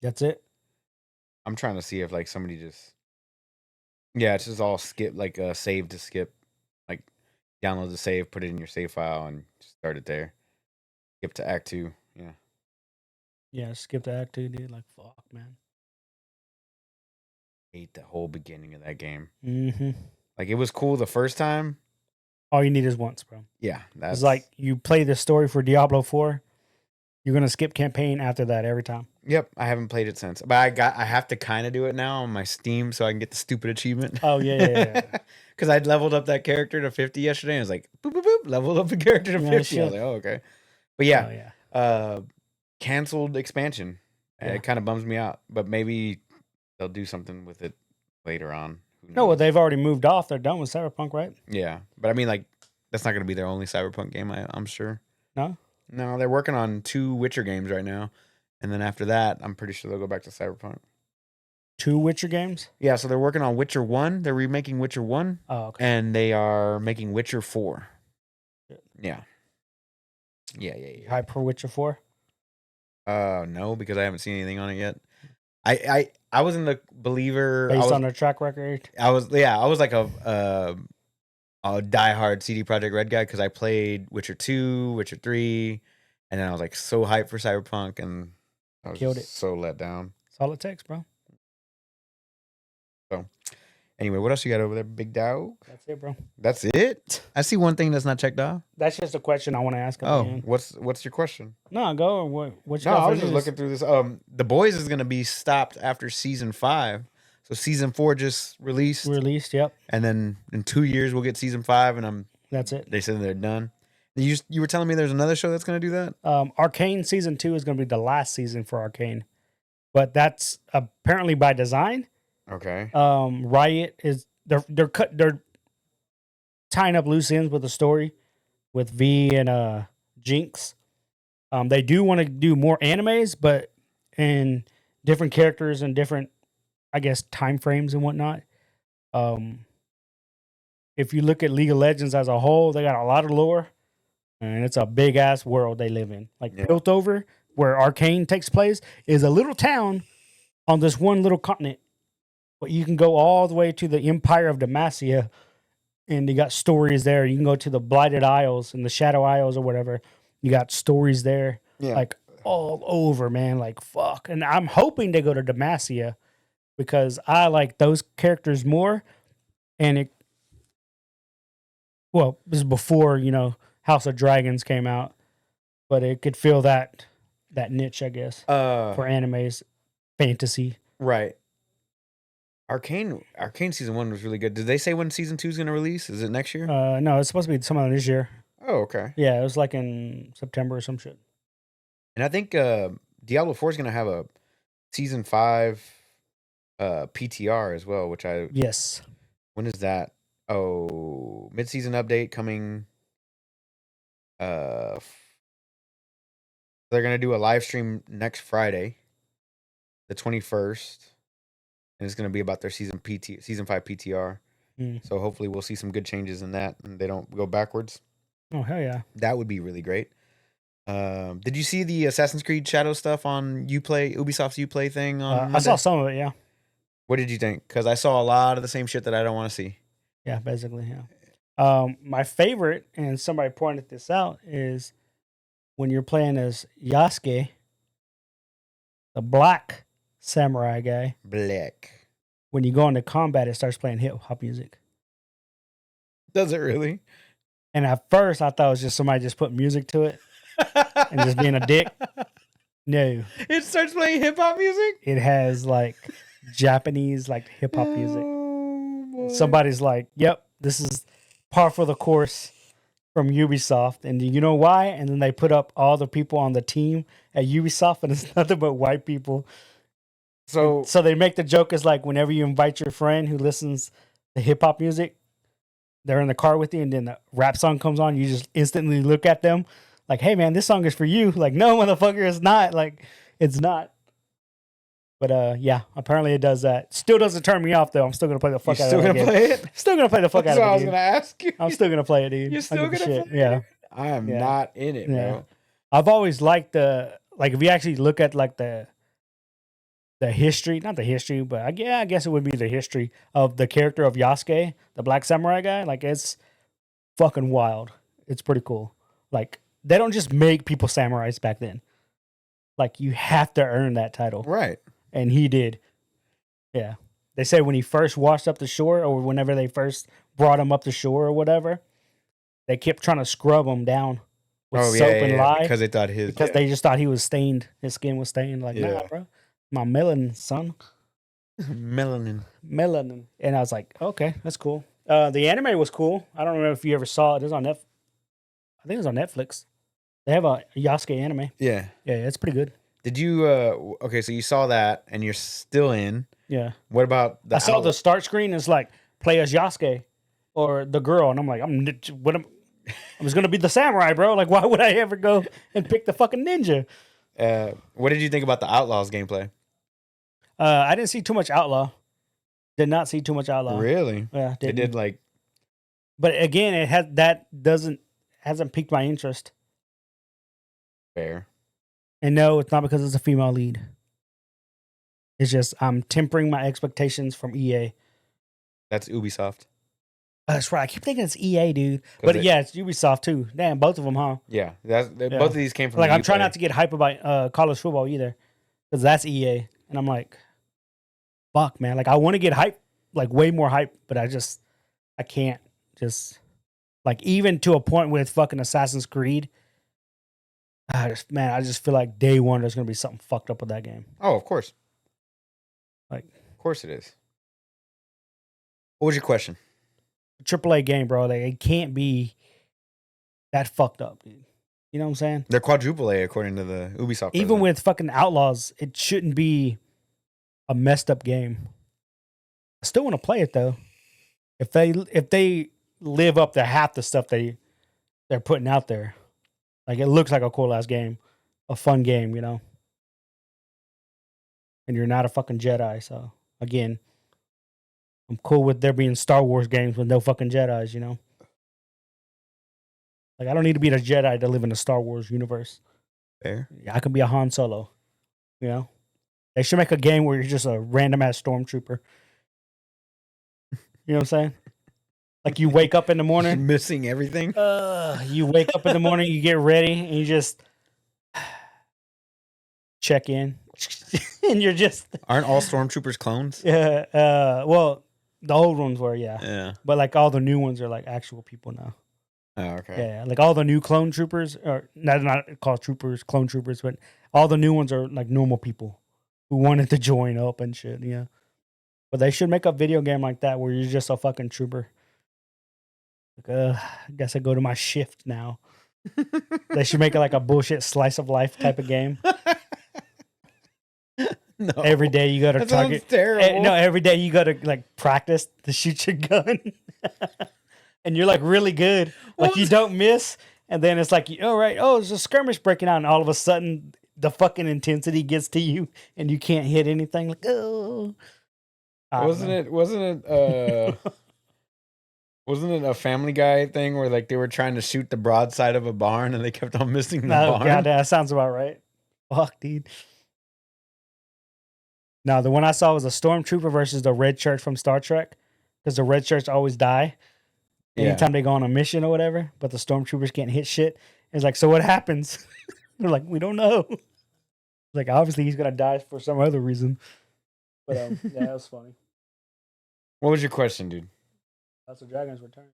That's it. I'm trying to see if like somebody just. Yeah, it's just all skip, like a save to skip. Like download the save, put it in your save file, and start it there. Skip to Act 2. Yeah. Yeah, skip the act 2, dude. Like, fuck, man. Hate the whole beginning of that game. Mm-hmm. Like, it was cool the first time. All you need is once, bro. Yeah. It's like you play the story for Diablo 4. You're going to skip campaign after that every time. Yep. I haven't played it since. But I have to kind of do it now on my Steam so I can get the stupid achievement. Oh, yeah. Because I'd leveled up that character to 50 yesterday. And I was like, boop, boop, boop. Leveled up the character to 50. I was like, oh, okay. But yeah. Oh, yeah. Canceled expansion. Yeah. It kind of bums me out. But maybe they'll do something with it later on. No, well, they've already moved off. They're done with Cyberpunk, right? Yeah. But I mean, like, that's not going to be their only Cyberpunk game, I'm sure. No? No, they're working on 2 Witcher games right now. And then after that, I'm pretty sure they'll go back to Cyberpunk. 2 Witcher games? Yeah, so they're working on Witcher 1. They're remaking Witcher 1. Oh, okay. And they are making Witcher 4. Yeah. Yeah. Hype for Witcher 4? No, because I haven't seen anything on it yet. I wasn't a believer. Based on their track record? I was like a diehard CD Projekt Red guy because I played Witcher 2, Witcher 3, and then I was like so hyped for Cyberpunk, and I was Killed it. So let down. That's all it takes, bro. So, anyway, what else you got over there, big dog? That's it, bro. That's it? I see one thing that's not checked off. That's just a question I want to ask. What's your question? No, go. What you No, got I was just looking through this. The Boys is gonna be stopped after season 5. So season 4 just released. Yep. And then in 2 years we'll get season 5, and that's it. They said they're done. You were telling me there's another show that's gonna do that? Arcane season 2 is gonna be the last season for Arcane, but that's apparently by design. Okay. Riot is they're tying up loose ends with the story with V and Jinx. They do want to do more animes, but in different characters and different, I guess, time frames and whatnot. If you look at League of Legends as a whole, they got a lot of lore, and it's a big ass world they live in. Like Piltover, where Arcane takes place, is a little town on this one little continent. But you can go all the way to the Empire of Demacia, and you got stories there. You can go to the Blighted Isles and the Shadow Isles or whatever. You got stories there, like all over, man. Like, fuck. And I'm hoping they go to Demacia because I like those characters more. And this is before, House of Dragons came out. But it could fill that niche, I guess, for animes, fantasy. Right. Arcane season 1 was really good. Did they say when season 2 is going to release? Is it next year? No, it's supposed to be sometime this year. Oh, okay. Yeah, it was like in September or some shit. And I think Diablo 4 is going to have a season 5 PTR as well, which Yes. When is that? Oh, mid-season update coming. They're going to do a live stream next Friday, the 21st. And it's going to be about their season 5 PTR. So hopefully we'll see some good changes in that and they don't go backwards. Oh, hell yeah. That would be really great. Did you see the Assassin's Creed Shadow stuff on Ubisoft's Uplay thing? On I saw some of it, yeah. What did you think? Because I saw a lot of the same shit that I don't want to see. Yeah, basically, yeah. My favorite, and somebody pointed this out, is when you're playing as Yasuke, the black samurai guy. Black. When you go into combat, it starts playing hip hop music. Does it really? And at first, I thought it was just somebody just put music to it and just being a dick. No, It starts playing hip hop music. it has like Japanese like hip hop music. Oh, boy. Somebody's like, "Yep, this is par for the course from Ubisoft," and you know why? And then they put up all the people on the team at Ubisoft, and it's nothing but white people. So So they make the joke is like whenever you invite your friend who listens to hip hop music, they're in the car with you, and then the rap song comes on, you just instantly look at them like, "Hey man, this song is for you." Like, no, motherfucker, it's not. Like, it's not. But yeah, apparently it does that. Still doesn't turn me off though. I'm still gonna play the you fuck out still of it. gonna Again. play it? Still gonna play the fuck That's out what I of was it, dude. gonna ask you. I'm still gonna play it, dude. You're still gonna play it? Yeah. I am Yeah. not in it, Yeah. bro. I've always liked if you actually look at like the history, not the history, but I guess it would be the history of the character of Yasuke, the Black Samurai guy. Like, it's fucking wild. It's pretty cool. Like, they don't just make people samurais back then. Like, you have to earn that title. Right. And he did. Yeah. They say when he first washed up the shore, or whenever they first brought him up the shore or whatever, they kept trying to scrub him down with soap and lye because they thought they just thought he was stained. His skin was stained. Like, Yeah. nah, bro. My melanin, son. melanin. Melanin. And I was like, okay, that's cool. The anime was cool. I don't know if you ever saw it. It's on I think it's on Netflix. They have a Yasuke anime. Yeah. Yeah, it's pretty good. Did you? Okay, so you saw that, and you're still in. Yeah. What about the? I saw the start screen. It's like, play as Yasuke or the girl, and I'm like, I'm just gonna be the samurai, bro. Like, why would I ever go and pick the fucking ninja? What did you think about the Outlaws gameplay? I didn't see too much Outlaw. Did not see too much Outlaw. Really? Yeah, They did like. But again, hasn't piqued my interest. Fair. And no, it's not because it's a female lead. It's just I'm tempering my expectations from EA. That's Ubisoft. That's right. I keep thinking it's EA, dude. But yeah, it's Ubisoft too. Damn, both of them, huh? Yeah, both of these came from. Like, I'm trying not to get hype about college football either, because that's EA, and I'm like, fuck, man. Like, I want to get hype, like way more hype, but I can't. Just like, even to a point with fucking Assassin's Creed. I just feel like day one there's gonna be something fucked up with that game. Oh, of course. Like, of course it is. What was your question? AAA game, bro. Like, it can't be that fucked up, dude. You know what I'm saying? They're quadruple A according to the Ubisoft. Even president. with fucking Outlaws, it shouldn't be a messed up game. I still want to play it though. If they live up to half the stuff they're putting out there, like, it looks like a cool ass game, a fun game, you know. And you're not a fucking Jedi, so again, I'm cool with there being Star Wars games with no fucking Jedis, you know. Like, I don't need to be a Jedi to live in the Star Wars universe. Fair. I could be a Han Solo, you know. They should make a game where you're just a random ass stormtrooper. You know what I'm saying? Like, you wake up in the morning, missing everything. You wake up in the morning, you get ready, and you just check in, and you're just. Aren't all stormtroopers clones? Yeah. Well, the old ones were, yeah. Yeah. But like, all the new ones are like actual people now. Oh, okay. Yeah, like all the new clone troopers, or not called troopers, clone troopers, but all the new ones are like normal people who wanted to join up and shit. Yeah. But they should make a video game like that where you're just a fucking trooper. Like, I guess I go to my shift now. They should make it like a bullshit slice of life type of game. No. Every day you go to That target. sounds terrible. No, every day you go to like practice to shoot your gun. And you're like really good. Like, you don't miss. And then it's like, oh, right. Oh, there's a skirmish breaking out. And all of a sudden the fucking intensity gets to you and you can't hit anything. Like, oh. Wasn't it a Family Guy thing where like they were trying to shoot the broadside of a barn and they kept on missing the barn? God, that sounds about right. Fuck, dude. No, the one I saw was a stormtrooper versus the red shirts from Star Trek, because the red shirts always die anytime they go on a mission or whatever, but the stormtroopers can't hit shit. It's like, so what happens? They're like, we don't know. Like, obviously he's gonna die for some other reason. But yeah, that was funny. What was your question, dude? That's the Dragon's Return.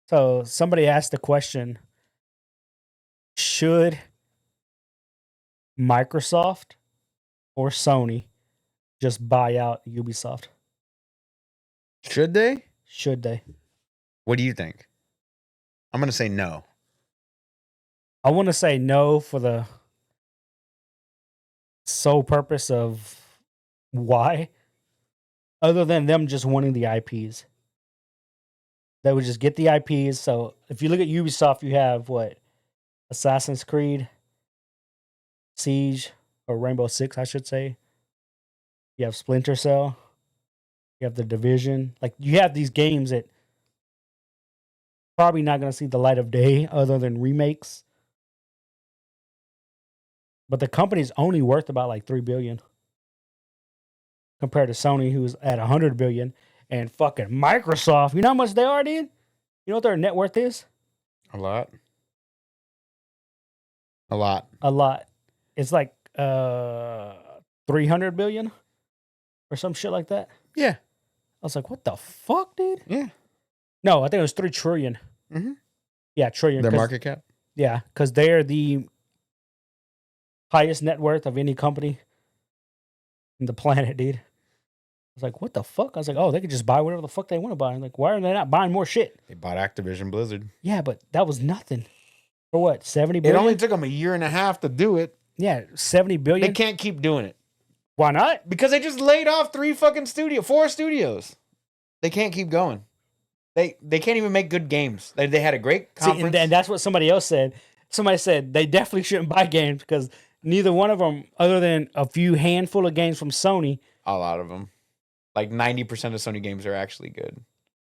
So somebody asked the question, should Microsoft or Sony just buy out Ubisoft? Should they? Should they? What do you think? I'm gonna say no. I want to say no for the sole purpose of why, other than them just wanting the IPs. They would just get the IPs. So if you look at Ubisoft, you have what? Assassin's Creed, Siege, or Rainbow Six, I should say. You have Splinter Cell. You have The Division. Like, you have these games that probably not going to see the light of day other than remakes. But the company's only worth about like $3 billion compared to Sony, who's at $100 billion, and fucking Microsoft. You know how much they are, dude? You know what their net worth is? A lot. A lot. A lot. It's like 300 billion or some shit like that. Yeah. I was like, what the fuck, dude? Yeah. No, I think it was 3 trillion. Mhm. Yeah, trillion. Their market cap. Yeah, because they're the highest net worth of any company in the planet, dude. I was like, what the fuck? I was like, oh, they could just buy whatever the fuck they want to buy. I'm like, why are they not buying more shit? They bought Activision Blizzard. Yeah, but that was nothing. For what, 70 It billion? only took them a year and a half to do it. Yeah, 70 billion. They can't keep doing it Why not? because they just laid off 4 studios. They can't keep going. They can't even make good games. They had a great See, conference. and that's what somebody else said. Somebody said they definitely shouldn't buy games because neither one of them, other than a few handful of games from Sony, a lot of them, like 90% of Sony games are actually good.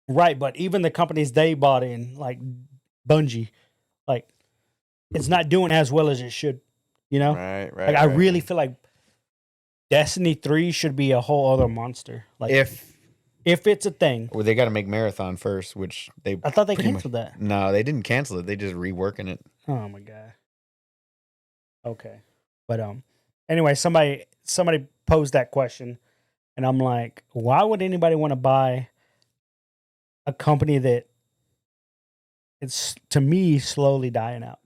right? But even the companies they bought in, like Bungie, like it's not doing as well as it should. You know, Right. like I really feel like Destiny 3 should be a whole other monster. Like if it's a thing. Well, they got to make Marathon first, which they. I thought they pretty canceled that. No, they didn't cancel it. They just reworking it. Oh my god. Okay. But anyway, somebody posed that question and I'm like, why would anybody want to buy a company that it's, to me, slowly dying out?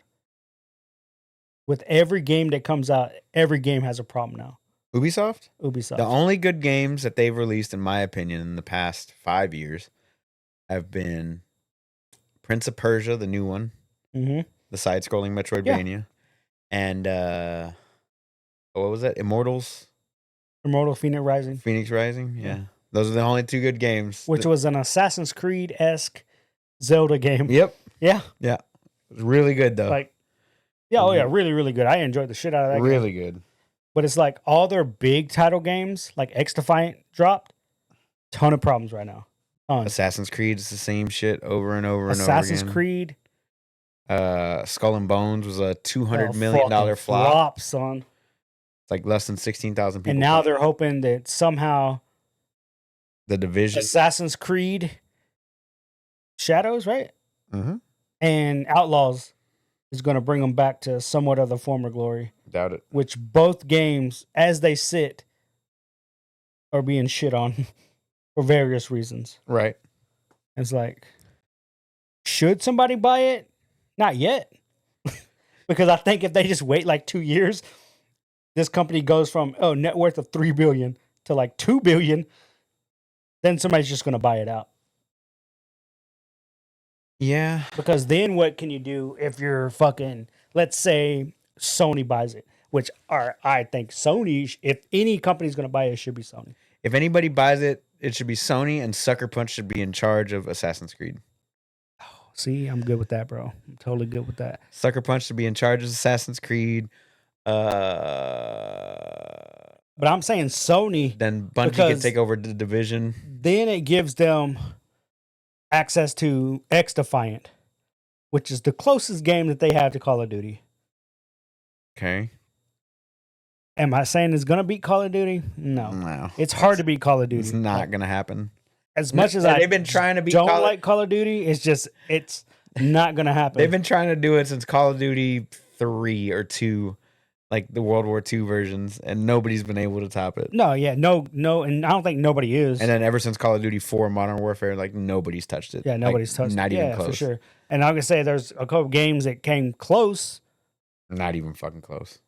With every game that comes out, every game has a problem now. Ubisoft? Ubisoft. The only good games that they've released, in my opinion, in the past 5 years have been Prince of Persia, the new one, Mm-hmm. the side-scrolling Metroidvania, and what was that? Immortals? Immortal Phoenix Rising, Phoenix Rising? Yeah. Those are the only 2 good games. which was an Assassin's Creed-esque Zelda game. Yep. Yeah. It was really good, though. Like, yeah, oh yeah, really, really good. I enjoyed the shit out of that game. really good. But it's like all their big title games, like X Defiant dropped, ton of problems right now. Tons. Assassin's Creed is the same shit over and over and Assassin's over again. Creed, Skull and Bones was a $200 fucking million flop. son. It's like less than 16,000 people. And now played they're hoping that somehow The Division. Assassin's Creed Shadows, right? Mm-hmm. And Outlaws is going to bring them back to somewhat of the former glory, Doubt it. which both games, as they sit, are being shit on for various reasons. Right. It's like, should somebody buy it? Not yet. Because I think if they just wait like 2 years, this company goes from net worth of $3 billion to like $2 billion, then somebody's just going to buy it out. Yeah. Because then what can you do if you're fucking, let's say Sony buys it, which I think Sony, if any company's going to buy it, it should be Sony. If anybody buys it, it should be Sony, and Sucker Punch should be in charge of Assassin's Creed. See, I'm good with that, bro. I'm totally good with that. Sucker Punch should be in charge of Assassin's Creed. But I'm saying Sony, Then Bungie Because- can take over the Division. then it gives them access to X Defiant, which is the closest game that they have to Call of Duty. Okay. Am I saying it's going to beat Call of Duty? No. No. It's hard to beat Call of Duty. It's not going to happen. As much as I They've been trying to beat don't Call of- like Call of Duty, it's not going to happen. They've been trying to do it since Call of Duty 3 or 2, like the World War II versions, and nobody's been able to top it. No, and I don't think nobody is. And then ever since Call of Duty 4 Modern Warfare, like nobody's touched it. Yeah, nobody's touched it. Not even close. for sure. And I'm gonna say there's a couple games that came close, Not even fucking close.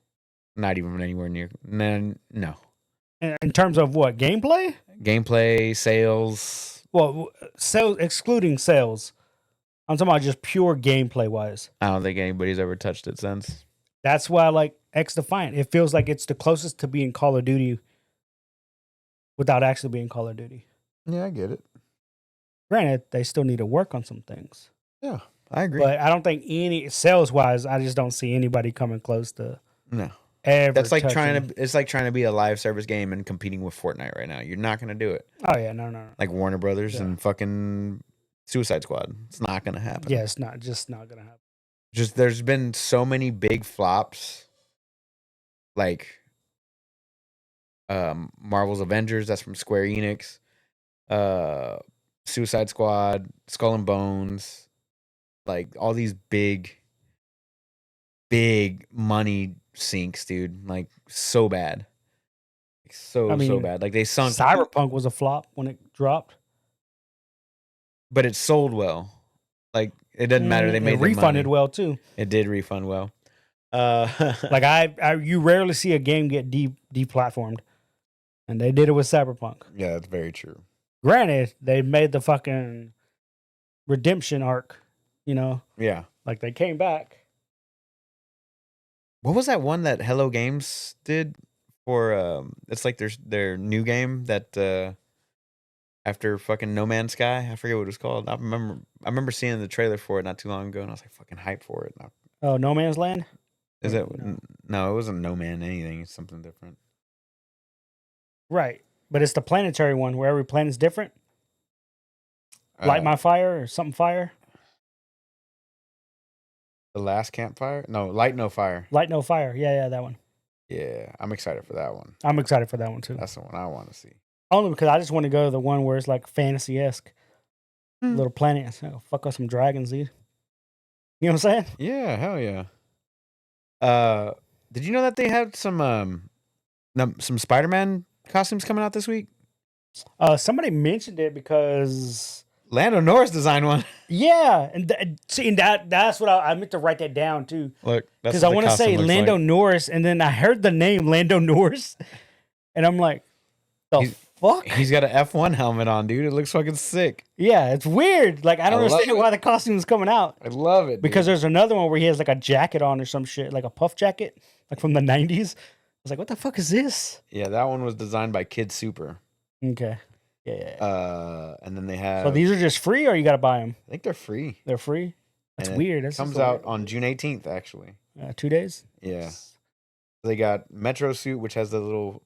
Not even anywhere near. No. In terms of what gameplay? Gameplay, sales. Well, sales excluding sales. I'm talking about just pure gameplay wise. I don't think anybody's ever touched it since. That's why I like X Defiant. It feels like it's the closest to being Call of Duty without actually being Call of Duty. Yeah, I get it. Granted, they still need to work on some things. Yeah, I agree. But I don't think any sales wise, I just don't see anybody coming close to No. ever. That's like touching. it's like trying to be a live service game and competing with Fortnite right now. You're not gonna do it. Oh yeah, no. Like Warner Brothers Yeah. and fucking Suicide Squad. It's not gonna happen. Yeah, it's not gonna happen. Just there's been so many big flops. Like Marvel's Avengers, that's from Square Enix. Suicide Squad, Skull and Bones, like all these big money sinks, dude. Like so bad. Like, so bad. Like they sunk. Cyberpunk was a flop when it dropped. But it sold well. Like it doesn't matter. They made it refunded money. well too. It did refund well. Like you rarely see a game get deplatformed, and they did it with Cyberpunk. Yeah, that's very true. Granted, they made the fucking redemption arc. You know, Yeah. like they came back. What was that one that Hello Games did for? It's like their new game that after fucking No Man's Sky. I forget what it was called. I remember seeing the trailer for it not too long ago, and I was like fucking hyped for it. Oh, No Man's Land. Is it? No, it wasn't No Man anything. It's something different. Right, but it's the planetary one where every planet's different. Light My Fire or something fire. The Last Campfire? No, Light No Fire. Light No Fire. Yeah, that one. Yeah, I'm excited for that one. I'm excited for that one too. That's the one I want to see. Only because I just want to go to the one where it's like fantasy-esque. Little planet. So fuck up some dragons, dude. You know what I'm saying? Yeah, hell yeah. Did you know that they had some Spider-Man costumes coming out this week? Somebody mentioned it because Lando Norris designed one. Yeah, and that's what I meant to write that down too. Look, because I want to say Lando Norris, and then I heard the name Lando Norris, and I'm like, fuck? He's got an F1 helmet on, dude. It looks fucking sick. Yeah, it's weird. Like I don't understand why the costume is coming out. I love it because there's another one where he has like a jacket on or some shit, like a puff jacket, like from the 90s. I was like, what the fuck is this? Yeah, that one was designed by Kid Super. Okay. Yeah. And then they have. So these are just free, or you got to buy them? I think they're free. They're free. That's weird. It comes out on June 18th, actually. 2 days. Yeah. They got Metro suit, which has the little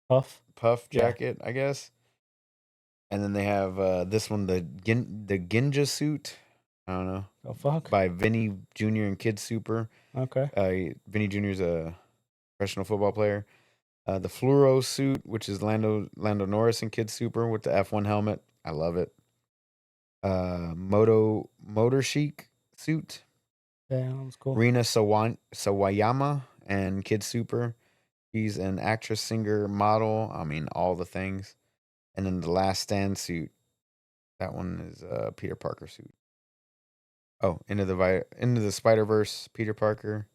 puff jacket, I guess. And then they have this one, the Ginja suit. I don't know. Oh fuck. By Vinny Jr. and Kid Super. Okay. Vinny Jr. is a professional football player. The fluoro suit, which is Lando Norris and Kid Super with the F1 helmet. I love it. Motor Chic suit. Yeah, that was cool. Rina Sawayama and Kid Super. She's an actress, singer, model. I mean, all the things. And then the Last Stand suit. That one is Peter Parker suit. Oh, Into the Spider-Verse, Peter Parker.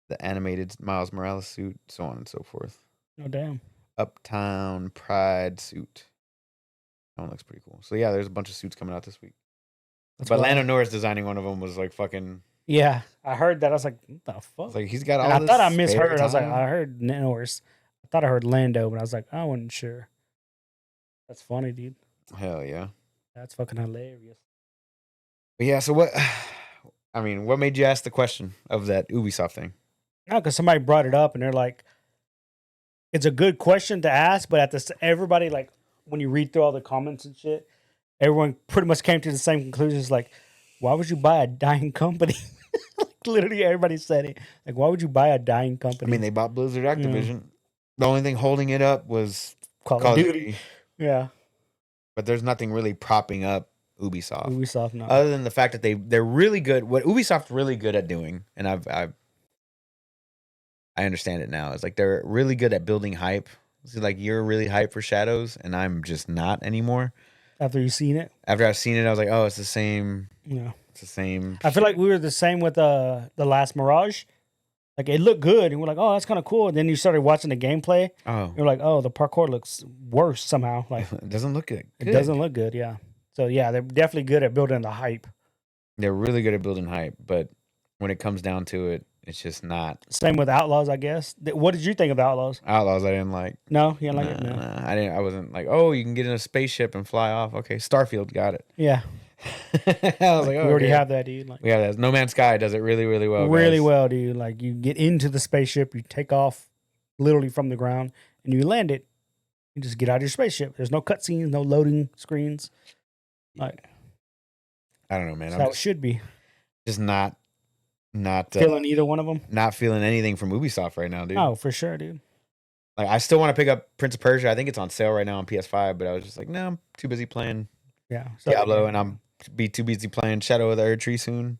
The animated Miles Morales suit, so on and so forth. Oh, damn. Uptown Pride suit. That one looks pretty cool. So, yeah, there's a bunch of suits coming out this week. But Lando Norris designing one of them was like fucking... Yeah, I heard that. I was like, what the fuck? Like, he's got all and this I thought I misheard. time. I was like, I heard Norris. I thought I heard Lando, but I was like, I wasn't sure. That's funny, dude. Hell yeah. That's fucking hilarious. But yeah, so what... I mean, what made you ask the question of that Ubisoft thing? No, because somebody brought it up, and they're like, it's a good question to ask, but everybody, like, when you read through all the comments and shit, everyone pretty much came to the same conclusions. Like, why would you buy a dying company? Like, literally, everybody said it. Like, why would you buy a dying company? I mean, they bought Blizzard Activision. The only thing holding it up was Call of Duty. Yeah. But there's nothing really propping up Ubisoft. Ubisoft, no. Other than the fact that they're really good. What Ubisoft's really good at doing, and I understand it now. It's like they're really good at building hype. It's like you're really hyped for Shadows, and I'm just not anymore. After you've seen it? After I've seen it, I was like, oh, it's the same. Yeah. It's the same. I feel like we were the same with the last Mirage. Like it looked good, and we're like, "Oh, that's kind of cool." And then you started watching the gameplay. Oh, You're like, "Oh, the parkour looks worse somehow." Like it doesn't look good. it doesn't look good. Yeah. So yeah, they're definitely good at building the hype. They're really good at building hype, but when it comes down to it, it's just not. Same with Outlaws, I guess. What did you think of Outlaws? Outlaws, I didn't like. No, you didn't like it. No. Nah, I didn't. I wasn't like, oh, you can get in a spaceship and fly off. Okay, Starfield got it. Yeah, I was like, oh, we already okay. have that, dude. Like We have that. No Man's Sky does it really, really well. really guys. well, dude. Like you get into the spaceship, you take off literally from the ground, and you land it. You just get out of your spaceship. There's no cutscenes, no loading screens. Like I don't know, man. that's I'm how it should be. just not Feeling either one of them. not feeling anything from Ubisoft right now, dude. Oh, for sure, dude. Like I still want to pick up Prince of Persia. I think it's on sale right now on PS5, but I was just like, no, I'm too busy playing Yeah. So, Diablo, and I'm be too busy playing Shadow of the Erd Tree soon.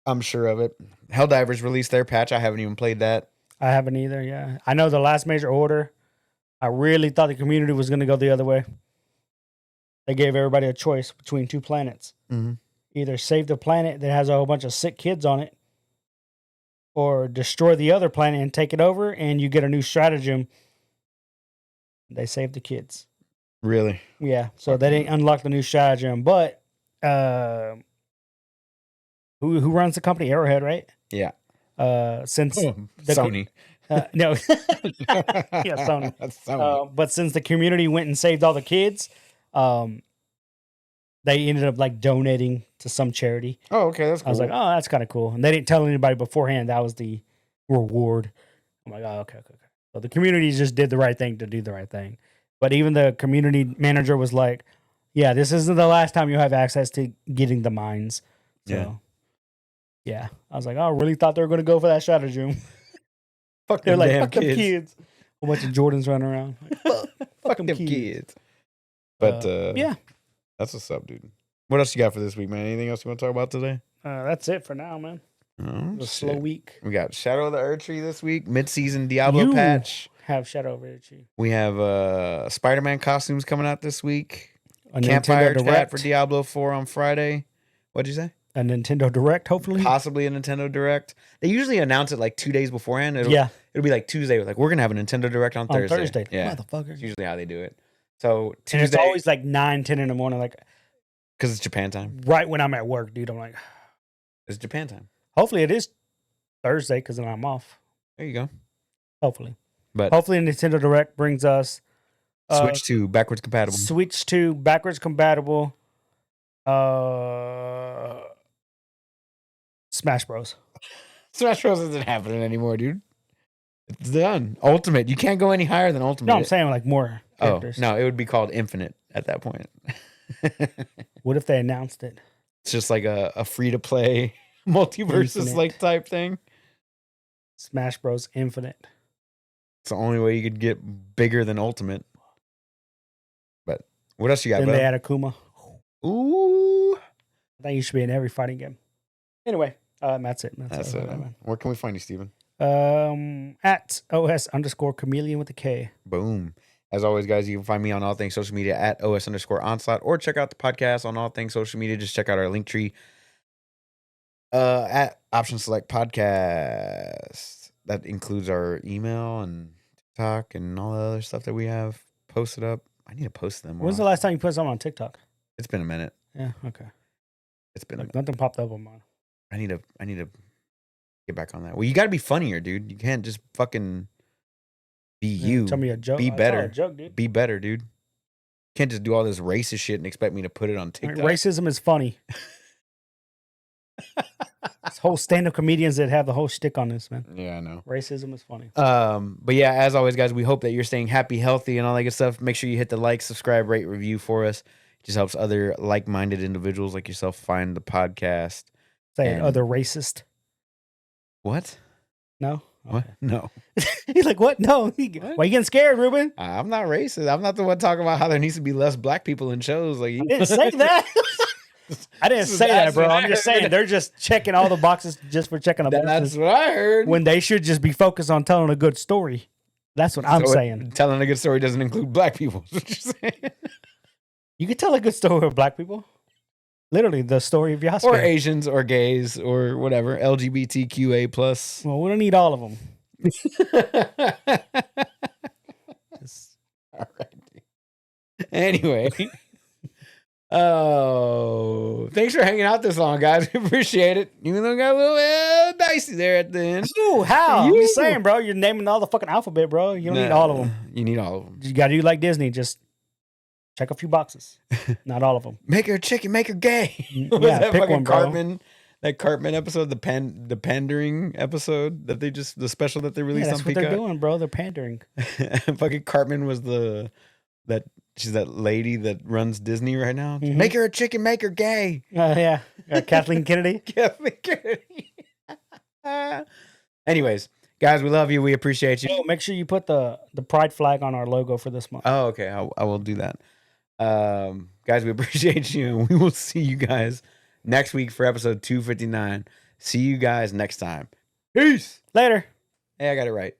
I'm sure of it. Helldivers released their patch. I haven't even played that. I haven't either. Yeah, I know the last major order. I really thought the community was going to go the other way. They gave everybody a choice between two planets. Mm-hmm. Either save the planet that has a whole bunch of sick kids on it, or destroy the other planet and take it over, and you get a new stratagem. They saved the kids. Really? Yeah, so they didn't unlock the new stratagem. But who runs the company? Arrowhead, right? Yeah. Since Sony. no, yeah, Sony. Sony. But since the community went and saved all the kids, they ended up like donating to some charity. Oh, okay, that's cool. I was like, oh, that's kind of cool. And they didn't tell anybody beforehand that was the reward. I'm like, oh, okay. So the community just did the right thing to do the right thing. But even the community manager was like, yeah, this isn't the last time you have access to getting the mines. So, yeah. I was like, oh, I really thought they were going to go for that stratagem. Fuck They're them like, damn fuck them kids. kids. A bunch of Jordans running around. Like, Fuck them kids. But yeah. that's what's up, dude. What else you got for this week, man? Anything else you want to talk about today? That's it for now, man. Oh, It was a slow shit. week. We got Shadow of the Erd Tree this week, mid-season Diablo You patch. have Shadow over it. We have Spider-Man costumes coming out this week. A Campfire Nintendo chat Direct for Diablo 4 on Friday. What'd you say? A Nintendo Direct, hopefully. Possibly a Nintendo Direct. They usually announce it like 2 days beforehand. It'll be like Tuesday. Like, we're going to have a Nintendo Direct on Thursday. Yeah. That's Motherfucker. usually how they do it. So Tuesday. And it's always like 9, 10 in the morning, like because it's Japan time. right when I'm at work, dude. I'm like, It's Japan time. hopefully it is Thursday because then I'm off. There you go. Hopefully. But Hopefully Nintendo Direct brings us switch to backwards compatible. Switch to backwards compatible Smash Bros. Smash Bros. Isn't happening anymore, dude. It's done. Ultimate. You can't go any higher than Ultimate. No, I'm saying like more characters. No, it would be called Infinite at that point. What if they announced it? It's just like a free-to-play multiverses Infinite. like type thing. Smash Bros. Infinite. It's the only way you could get bigger than Ultimate. But what else you got, Then bro? they add Akuma. Ooh. I think you should be in every fighting game. Anyway, that's it. That's it. man. Where can we find you, Steven? At OS_chameleon with a K. Boom. As always, guys, you can find me on all things social media at OS_onslaught or check out the podcast on all things social media. Just check out our link tree at Option Select Podcast. That includes our email and TikTok and all the other stuff that we have posted up. I need to post them. When's the last time you put something on TikTok? It's been a minute. Yeah, okay. It's been a Like, minute. nothing popped up on mine. I need to get back on that. Well, you got to be funnier, dude. You can't just fucking be you. Tell me a joke. Be I saw better. a joke, dude. Be better, dude. You can't just do all this racist shit and expect me to put it on TikTok. Racism is funny. This whole stand-up comedians that have the whole shtick on this, man. Yeah, I know. Racism is funny. But yeah, as always, guys, we hope that you're staying happy, healthy, and all that good stuff. Make sure you hit the like, subscribe, rate, review for us. It just helps other like-minded individuals like yourself find the podcast. Say and- other racist. What? No? What? Okay. No. He's like, what? No. What? Why you getting scared, Ruben? I'm not racist. I'm not the one talking about how there needs to be less black people in shows. Like I didn't say that. I didn't say that, bro. I'm just saying they're just checking all the boxes just for checking the That's boxes what I heard. when they should just be focused on telling a good story. That's what I'm So saying. telling a good story doesn't include black people. Is what you're saying. You could tell a good story with black people. Literally the story of Yasuke. or Asians or gays or whatever LGBTQA plus. Well, we don't need all of them. All right. Anyway. Oh, thanks for hanging out this long, guys. We appreciate it. Even though it got a little dicey there at the end. Ooh, how? You- I'm just saying, bro. You're naming all the fucking alphabet, bro. You don't need all of them. You need all of them. You gotta do like Disney. Just check a few boxes. Not all of them. Make her chicken, make her gay. Was Yeah, that pick fucking one, bro. Cartman? That Cartman episode, the pandering episode that they just the special that they Yeah, released that's on what they're Peacock. doing, bro. They're pandering. Fucking Cartman was she's that lady that runs Disney right now. Mhm. Make her a chicken, make her gay. Yeah. Kathleen Kennedy. Kathleen Kennedy. Anyways, guys, we love you. We appreciate you. Oh, make sure you put the pride flag on our logo for this month. Oh, okay. I will do that. Guys, we appreciate you. And we will see you guys next week for episode 259. See you guys next time. Peace. Later. Hey, I got it right.